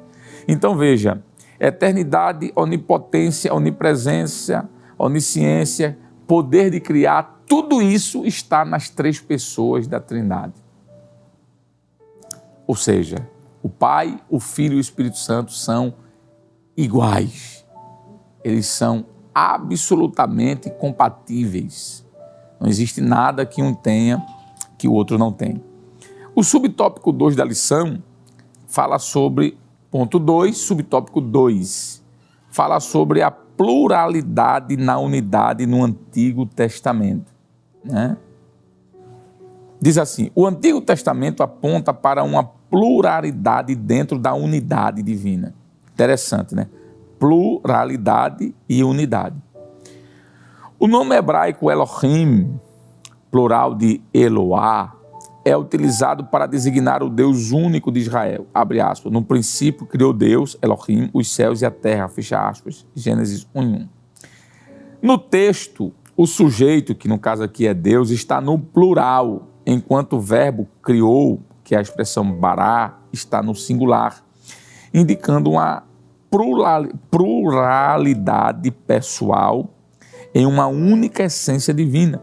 Então veja, eternidade, onipotência, onipresença, onisciência, poder de criar, tudo isso está nas três pessoas da Trindade. Ou seja, o Pai, o Filho e o Espírito Santo são iguais. Eles são absolutamente compatíveis. Não existe nada que um tenha que o outro não tem. O subtópico 2 da lição fala sobre, ponto 2, subtópico 2, fala sobre a pluralidade na unidade no Antigo Testamento. Diz assim, o Antigo Testamento aponta para uma pluralidade dentro da unidade divina. Interessante, né? Pluralidade e unidade. O nome hebraico Elohim, plural de Eloá, é utilizado para designar o Deus único de Israel. Abre aspas. No princípio criou Deus, Elohim, os céus e a terra. Fecha aspas. Gênesis 1:1. No texto, o sujeito, que no caso aqui é Deus, está no plural, enquanto o verbo criou, que é a expressão bará, está no singular, indicando uma pluralidade pessoal em uma única essência divina.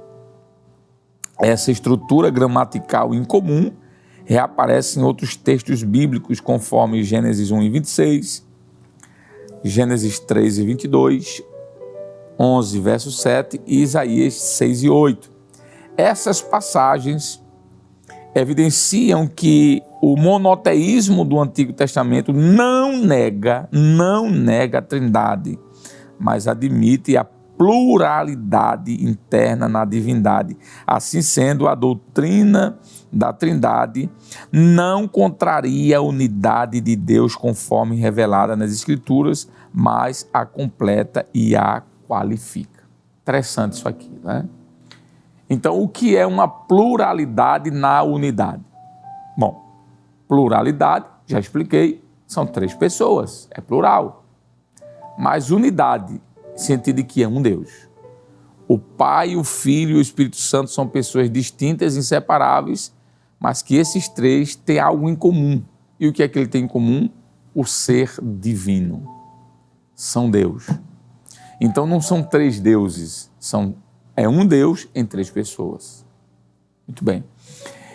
Essa estrutura gramatical incomum reaparece em outros textos bíblicos, conforme Gênesis 1:26, Gênesis 3:22, 11, verso 7 e Isaías 6:8. Essas passagens evidenciam que o monoteísmo do Antigo Testamento não nega a Trindade, mas admite a pluralidade interna na divindade. Assim sendo, a doutrina da Trindade não contraria a unidade de Deus conforme revelada nas Escrituras, mas a completa e a qualifica. Interessante isso aqui, né? Então, o que é uma pluralidade na unidade? Bom, pluralidade, já expliquei, são 3 pessoas, é plural. Mas unidade, sentido de que é um Deus. O Pai, o Filho e o Espírito Santo são pessoas distintas, inseparáveis, mas que esses 3 têm algo em comum. E o que é que ele tem em comum? O ser divino. São Deus. Então não são 3 deuses, é um Deus em 3 pessoas. Muito bem.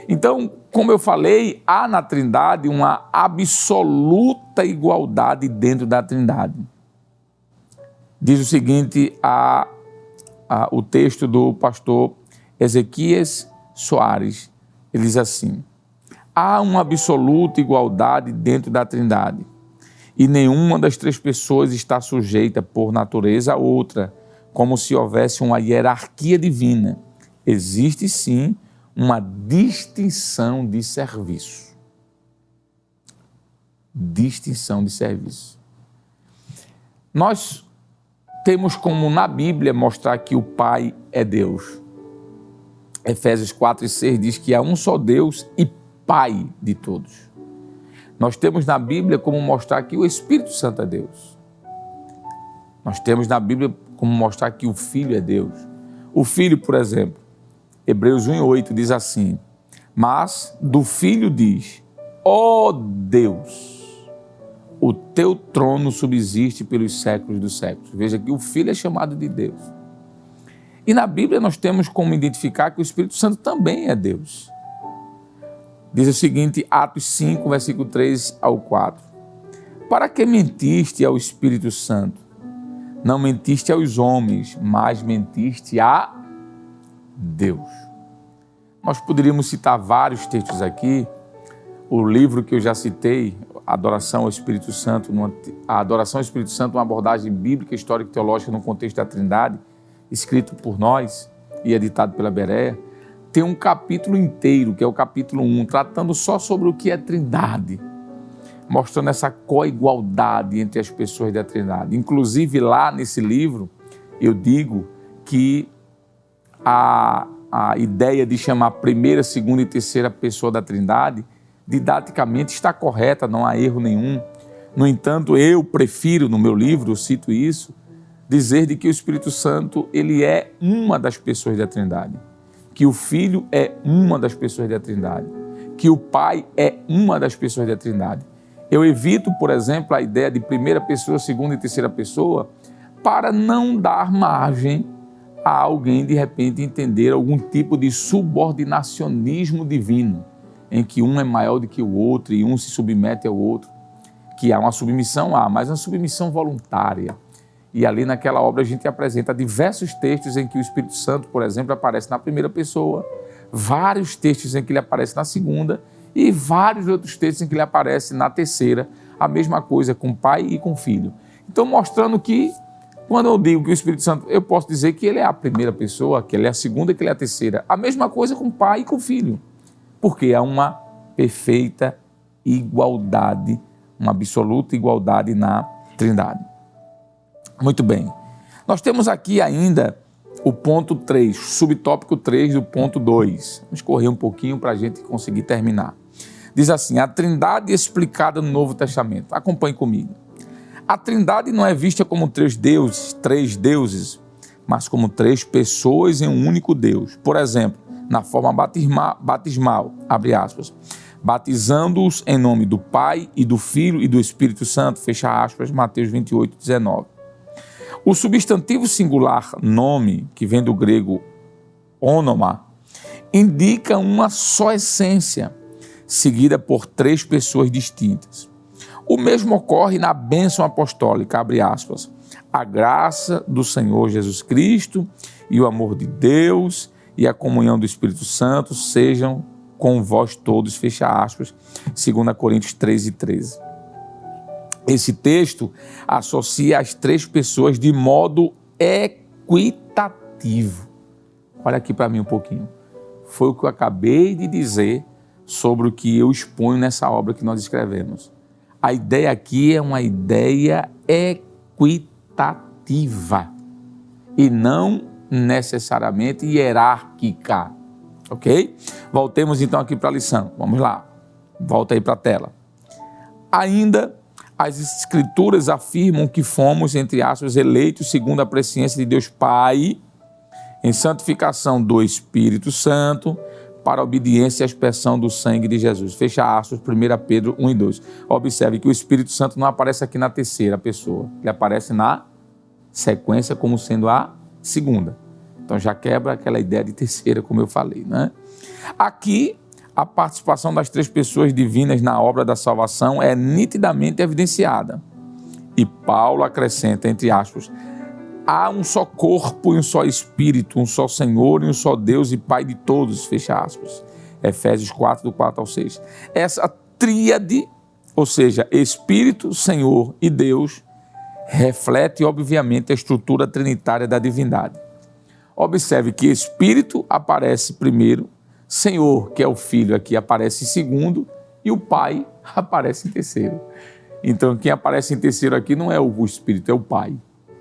Então, como eu falei, há na Trindade uma absoluta igualdade dentro da Trindade. Diz o seguinte, o texto do pastor Ezequias Soares, ele diz assim: há uma absoluta igualdade dentro da Trindade, e nenhuma das 3 pessoas está sujeita por natureza a outra, como se houvesse uma hierarquia divina. Existe sim uma distinção de serviço. Distinção de serviço. Nós temos como na Bíblia mostrar que o Pai é Deus. Efésios 4:6 diz que há um só Deus e Pai de todos. Nós temos na Bíblia como mostrar que o Espírito Santo é Deus. Nós temos na Bíblia como mostrar que o Filho é Deus. O Filho, por exemplo, Hebreus 1:8 diz assim: mas do Filho diz: ó Deus, o teu trono subsiste pelos séculos dos séculos. Veja que o Filho é chamado de Deus. E na Bíblia nós temos como identificar que o Espírito Santo também é Deus. Diz o seguinte, Atos 5, versículo 3 ao 4. Para que mentiste ao Espírito Santo? Não mentiste aos homens, mas mentiste a Deus. Nós poderíamos citar vários textos aqui. O livro que eu já citei, Adoração ao Espírito Santo, a Adoração ao Espírito Santo, uma abordagem bíblica, histórica e teológica no contexto da Trindade, escrito por nós e editado pela Berea, tem um capítulo inteiro, que é o capítulo 1, tratando só sobre o que é Trindade, mostrando essa coigualdade entre as pessoas da Trindade. Inclusive lá nesse livro, eu digo que a ideia de chamar primeira, segunda e terceira pessoa da Trindade, didaticamente está correta, não há erro nenhum. No entanto, eu prefiro, no meu livro, eu cito isso, dizer de que o Espírito Santo, ele é uma das pessoas da Trindade, que o Filho é uma das pessoas da Trindade, que o Pai é uma das pessoas da Trindade. Eu evito, por exemplo, a ideia de primeira pessoa, segunda e terceira pessoa, para não dar margem a alguém, de repente, entender algum tipo de subordinacionismo divino, em que um é maior do que o outro e um se submete ao outro, que há uma submissão, mas uma submissão voluntária. E ali naquela obra a gente apresenta diversos textos em que o Espírito Santo, por exemplo, aparece na primeira pessoa, vários textos em que ele aparece na segunda e vários outros textos em que ele aparece na terceira, a mesma coisa com o Pai e com o Filho. Então, mostrando que, quando eu digo que o Espírito Santo, eu posso dizer que ele é a primeira pessoa, que ele é a segunda e que ele é a terceira. A mesma coisa com o Pai e com o Filho, porque há uma perfeita igualdade, uma absoluta igualdade na Trindade. Muito bem. Nós temos aqui ainda o ponto 3, subtópico 3 do ponto 2. Vamos correr um pouquinho para a gente conseguir terminar. Diz assim, a Trindade explicada no Novo Testamento. Acompanhe comigo. A Trindade não é vista como 3 deuses, mas como 3 pessoas em um único Deus. Por exemplo, na forma batismal, abre aspas, batizando-os em nome do Pai e do Filho e do Espírito Santo, fecha aspas, Mateus 28, 19. O substantivo singular nome, que vem do grego ônoma, indica uma só essência, seguida por 3 pessoas distintas. O mesmo ocorre na bênção apostólica, abre aspas, a graça do Senhor Jesus Cristo e o amor de Deus e a comunhão do Espírito Santo sejam com vós todos, fecha aspas, 2 Coríntios 13:13. Esse texto associa as três pessoas de modo equitativo. Olha aqui para mim um pouquinho. Foi o que eu acabei de dizer sobre o que eu exponho nessa obra que nós escrevemos. A ideia aqui é uma ideia equitativa e não necessariamente hierárquica, ok? Voltemos então aqui para a lição, vamos lá, volta aí para a tela. Ainda as Escrituras afirmam que fomos, entre aspas, eleitos segundo a presciência de Deus Pai, em santificação do Espírito Santo, para a obediência e a expressão do sangue de Jesus. Fecha aspas, 1 Pedro 1:2. Observe que o Espírito Santo não aparece aqui na terceira pessoa, ele aparece na sequência como sendo a segunda. Então já quebra aquela ideia de terceira, como eu falei, né? Aqui, a participação das três pessoas divinas na obra da salvação é nitidamente evidenciada. E Paulo acrescenta, entre aspas, há um só corpo e um só Espírito, um só Senhor e um só Deus e Pai de todos, fecha aspas. Efésios 4, do 4 ao 6. Essa tríade, ou seja, Espírito, Senhor e Deus, reflete obviamente a estrutura trinitária da divindade. Observe que Espírito aparece primeiro, Senhor, que é o Filho aqui, aparece em segundo e o Pai aparece em terceiro. Então quem aparece em terceiro aqui não é o Espírito, é o Pai.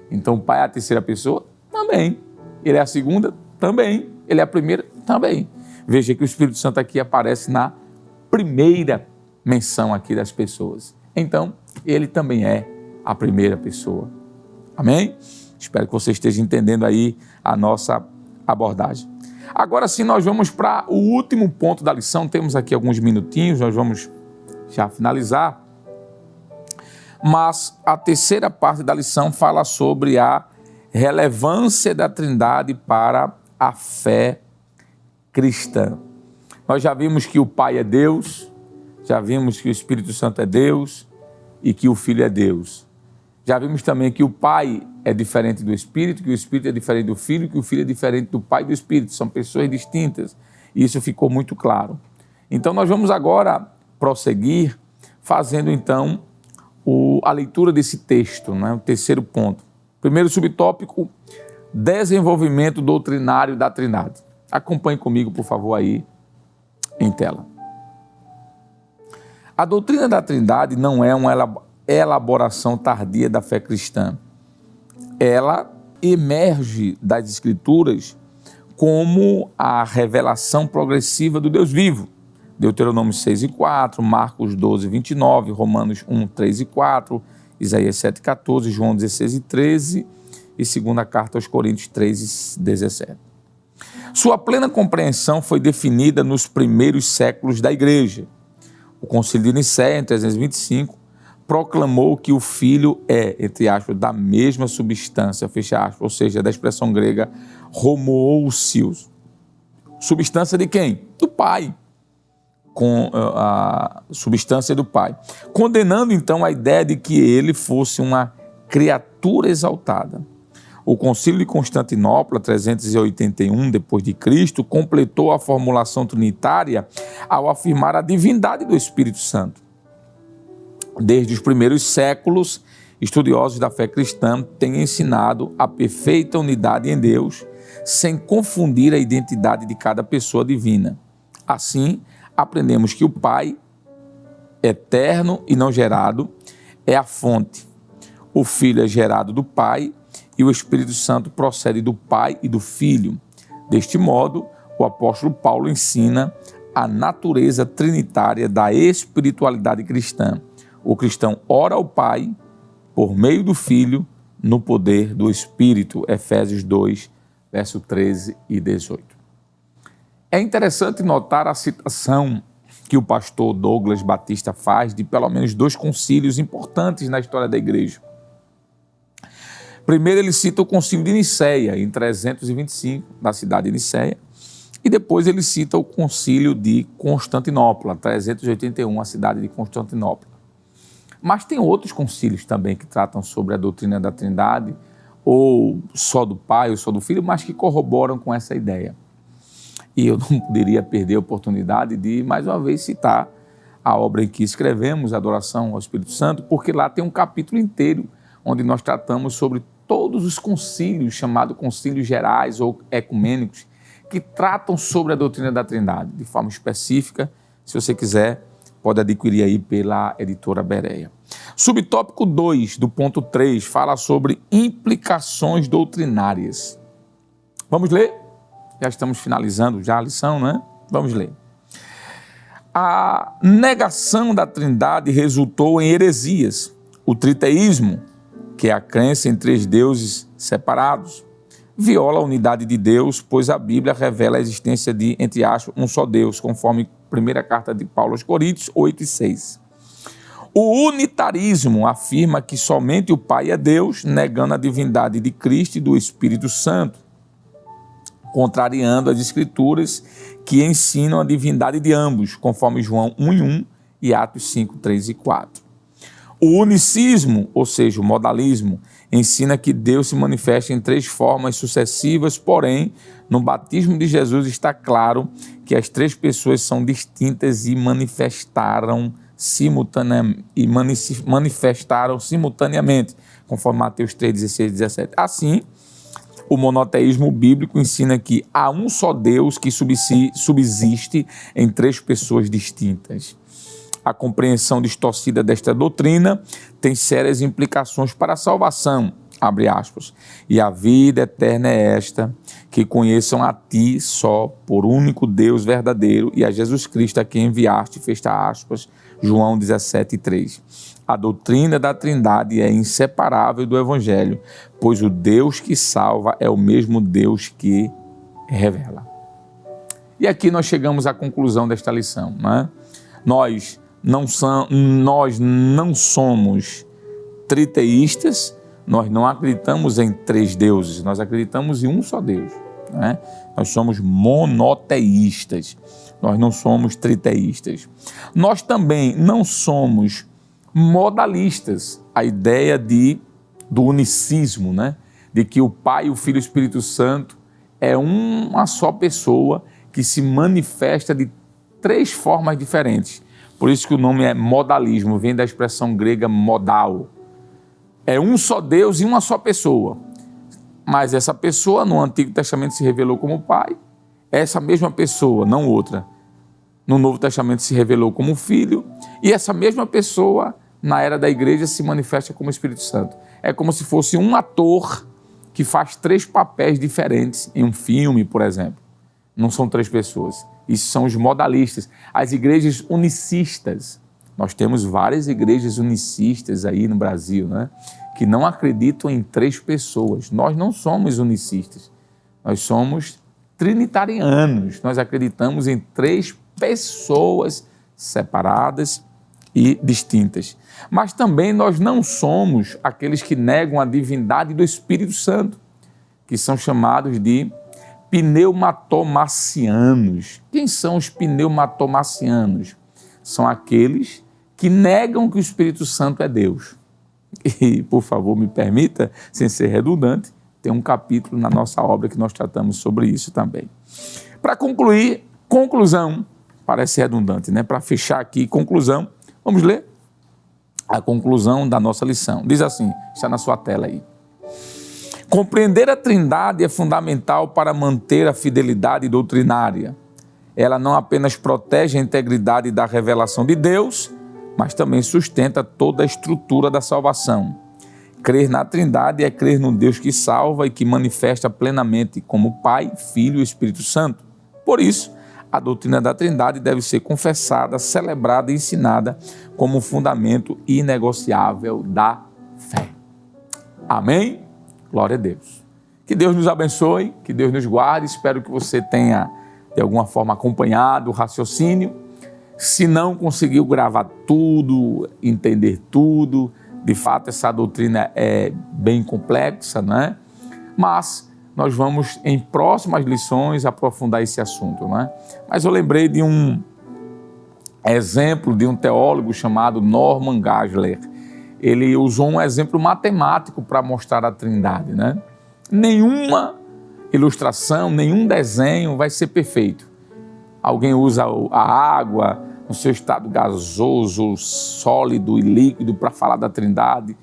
Então o Pai é a terceira pessoa? Também. Ele é a segunda? Também. Ele é a primeira? Também. Veja que o Espírito Santo aqui aparece na primeira menção aqui das pessoas. Então, ele também é a primeira pessoa. Amém? Espero que você esteja entendendo aí a nossa abordagem. Agora sim, nós vamos para o último ponto da lição. Temos aqui alguns minutinhos, nós vamos já finalizar. Mas a terceira parte da lição fala sobre a relevância da Trindade para a fé cristã. Nós já vimos que o Pai é Deus, já vimos que o Espírito Santo é Deus e que o Filho é Deus. Já vimos também que o Pai é diferente do Espírito, que o Espírito é diferente do Filho, que o Filho é diferente do Pai e do Espírito. São pessoas distintas. E isso ficou muito claro. Então nós vamos agora prosseguir fazendo então a leitura desse texto, né? O terceiro ponto. Primeiro subtópico, desenvolvimento doutrinário da Trindade. Acompanhe comigo, por favor, aí em tela. A doutrina da Trindade não é uma elaboração tardia da fé cristã. Ela emerge das Escrituras como a revelação progressiva do Deus vivo. Deuteronômio 6:4, Marcos 12:29, Romanos 1:3-4, Isaías 7:14, João 16:13 e segunda carta aos Coríntios 3:17. Sua plena compreensão foi definida nos primeiros séculos da Igreja. O Concílio de Nicéia, em 325, proclamou que o Filho é, entre aspas, da mesma substância, fecha aspas, ou seja, da expressão grega homoousios. Substância de quem? Do Pai. Com a substância do Pai, condenando então a ideia de que ele fosse uma criatura exaltada. O Concílio de Constantinopla, 381 d.C., completou a formulação trinitária ao afirmar a divindade do Espírito Santo. Desde os primeiros séculos, estudiosos da fé cristã têm ensinado a perfeita unidade em Deus, sem confundir a identidade de cada pessoa divina. Assim, aprendemos que o Pai, eterno e não gerado, é a fonte. O Filho é gerado do Pai e o Espírito Santo procede do Pai e do Filho. Deste modo, o apóstolo Paulo ensina a natureza trinitária da espiritualidade cristã. O cristão ora ao Pai por meio do Filho no poder do Espírito. Efésios 2, verso 13 e 18. É interessante notar a citação que o pastor Douglas Batista faz de pelo menos dois concílios importantes na história da igreja. Primeiro ele cita o concílio de Nicéia, em 325, na cidade de Nicéia, e depois ele cita o concílio de Constantinopla, 381, a cidade de Constantinopla. Mas tem outros concílios também que tratam sobre a doutrina da Trindade, ou só do Pai, ou só do Filho, mas que corroboram com essa ideia. E eu não poderia perder a oportunidade de, mais uma vez, citar a obra em que escrevemos, Adoração ao Espírito Santo, porque lá tem um capítulo inteiro onde nós tratamos sobre todos os concílios, chamados concílios gerais ou ecumênicos, que tratam sobre a doutrina da Trindade, de forma específica. Se você quiser, pode adquirir aí pela editora Berea. Subtópico 2, do ponto 3, fala sobre implicações doutrinárias. Vamos ler? Já estamos finalizando já a lição, né? Vamos ler. A negação da Trindade resultou em heresias. O triteísmo, que é a crença em 3 deuses separados, viola a unidade de Deus, pois a Bíblia revela a existência de, entre aspas, um só Deus, conforme a primeira carta de Paulo aos Coríntios 8:6. O unitarismo afirma que somente o Pai é Deus, negando a divindade de Cristo e do Espírito Santo, contrariando as Escrituras que ensinam a divindade de ambos, conforme João 1:1 e Atos 5:3 e 4. O unicismo, ou seja, o modalismo, ensina que Deus se manifesta em 3 formas sucessivas, porém, no batismo de Jesus está claro que as 3 pessoas são distintas e manifestaram simultaneamente, conforme Mateus 3:16 e 17. Assim, o monoteísmo bíblico ensina que há um só Deus que subsiste em 3 pessoas distintas. A compreensão distorcida desta doutrina tem sérias implicações para a salvação, abre aspas, e a vida eterna é esta, que conheçam a ti só, por único Deus verdadeiro, e a Jesus Cristo a quem enviaste, fecha aspas, João 17:3. A doutrina da Trindade é inseparável do Evangelho, pois o Deus que salva é o mesmo Deus que revela. E aqui nós chegamos à conclusão desta lição, né? Nós não somos triteístas, nós não acreditamos em 3 deuses, nós acreditamos em um só Deus, né? Nós somos monoteístas, nós não somos triteístas. Nós também não somos modalistas, a ideia do unicismo, né? De que o Pai, o Filho e o Espírito Santo é uma só pessoa que se manifesta de 3 formas diferentes. Por isso que o nome é modalismo, vem da expressão grega modal. É um só Deus e uma só pessoa. Mas essa pessoa no Antigo Testamento se revelou como Pai, essa mesma pessoa, não outra, no Novo Testamento se revelou como Filho, e essa mesma pessoa, na era da igreja, se manifesta como Espírito Santo. É como se fosse um ator que faz 3 papéis diferentes em um filme, por exemplo. Não são 3 pessoas. Isso são os modalistas. As igrejas unicistas. Nós temos várias igrejas unicistas aí no Brasil, né? Que não acreditam em 3 pessoas. Nós não somos unicistas. Nós somos trinitarianos. Nós acreditamos em 3 pessoas separadas e distintas. Mas também nós não somos aqueles que negam a divindade do Espírito Santo, que são chamados de pneumatomacianos. Quem são os pneumatomacianos? São aqueles que negam que o Espírito Santo é Deus. E, por favor, me permita, sem ser redundante, tem um capítulo na nossa obra que nós tratamos sobre isso também. Para concluir, conclusão, parece redundante, né? Para fechar aqui, conclusão, vamos ler a conclusão da nossa lição. Diz assim, está na sua tela aí. Compreender a Trindade é fundamental para manter a fidelidade doutrinária. Ela não apenas protege a integridade da revelação de Deus, mas também sustenta toda a estrutura da salvação. Crer na Trindade é crer no Deus que salva e que manifesta plenamente como Pai, Filho e Espírito Santo. Por isso, a doutrina da Trindade deve ser confessada, celebrada e ensinada como um fundamento inegociável da fé. Amém? Glória a Deus. Que Deus nos abençoe, que Deus nos guarde. Espero que você tenha, de alguma forma, acompanhado o raciocínio. Se não conseguiu gravar tudo, entender tudo, de fato essa doutrina é bem complexa, né? Mas nós vamos, em próximas lições, aprofundar esse assunto, né? Mas eu lembrei de um exemplo de um teólogo chamado Norman Geisler. Ele usou um exemplo matemático para mostrar a Trindade, né? Nenhuma ilustração, nenhum desenho vai ser perfeito. Alguém usa a água no seu estado gasoso, sólido e líquido para falar da Trindade.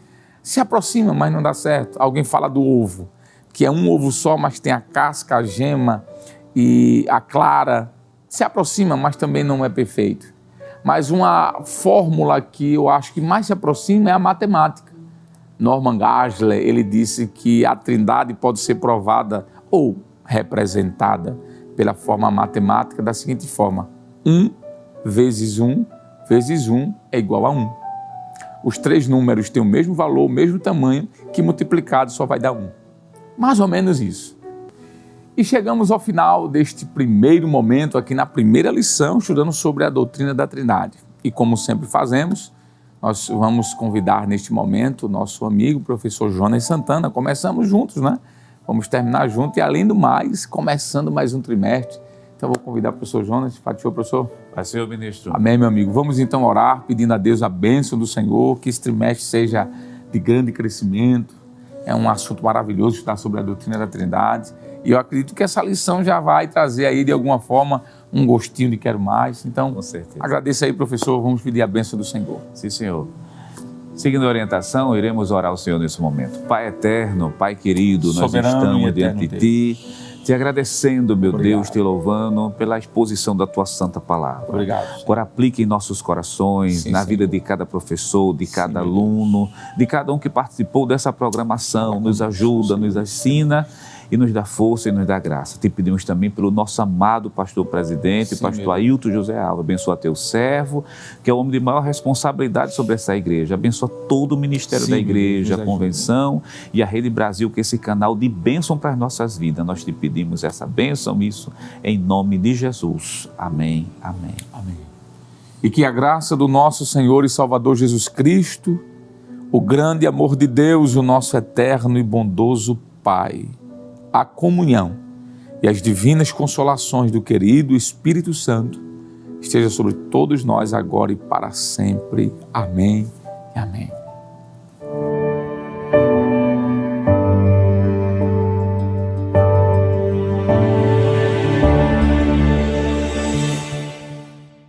Se aproxima, mas não dá certo. Alguém fala do ovo, que é um ovo só, mas tem a casca, a gema e a clara. Se aproxima, mas também não é perfeito. Mas uma fórmula que eu acho que mais se aproxima é a matemática. Norman Geisler, ele disse que a Trindade pode ser provada ou representada pela forma matemática da seguinte forma: 1 vezes 1 vezes 1 é igual a 1. Os 3 números têm o mesmo valor, o mesmo tamanho, que multiplicado só vai dar 1. Mais ou menos isso. E chegamos ao final deste primeiro momento aqui na primeira lição, estudando sobre a doutrina da Trindade. E como sempre fazemos, nós vamos convidar neste momento o nosso amigo, professor Jonas Santana. Começamos juntos, né? Vamos terminar juntos e, além do mais, começando mais um trimestre. Então, vou convidar o professor Jonas. Fatiou, professor? Vai ser o ministro. Amém, meu amigo. Vamos então orar, pedindo a Deus a bênção do Senhor, que esse trimestre seja de grande crescimento. É um assunto maravilhoso estudar sobre a doutrina da Trindade. E eu acredito que essa lição já vai trazer aí, de alguma forma, um gostinho de quero mais. Então, com certeza. Agradeço aí, professor. Vamos pedir a bênção do Senhor. Sim, Senhor. Seguindo a orientação, iremos orar ao Senhor nesse momento. Pai eterno, Pai querido, nós estamos diante de Ti, te agradecendo, meu Deus, te louvando pela exposição da Tua Santa Palavra. Obrigado. Agora aplique em nossos corações, na vida de cada professor, de cada aluno, de cada um que participou dessa programação, nos ajuda, nos ensina e nos dá força e nos dá graça. Te pedimos também pelo nosso amado pastor presidente, pastor Ailton José Alves. Abençoa teu servo, que é o homem de maior responsabilidade sobre essa igreja. Abençoa todo o ministério da igreja, a convenção e a Rede Brasil, que é esse canal de bênção para as nossas vidas. Nós te pedimos essa bênção, isso em nome de Jesus. Amém, amém, amém. E que a graça do nosso Senhor e Salvador Jesus Cristo, o grande amor de Deus, o nosso eterno e bondoso Pai, a comunhão e as divinas consolações do querido Espírito Santo esteja sobre todos nós agora e para sempre. Amém e amém.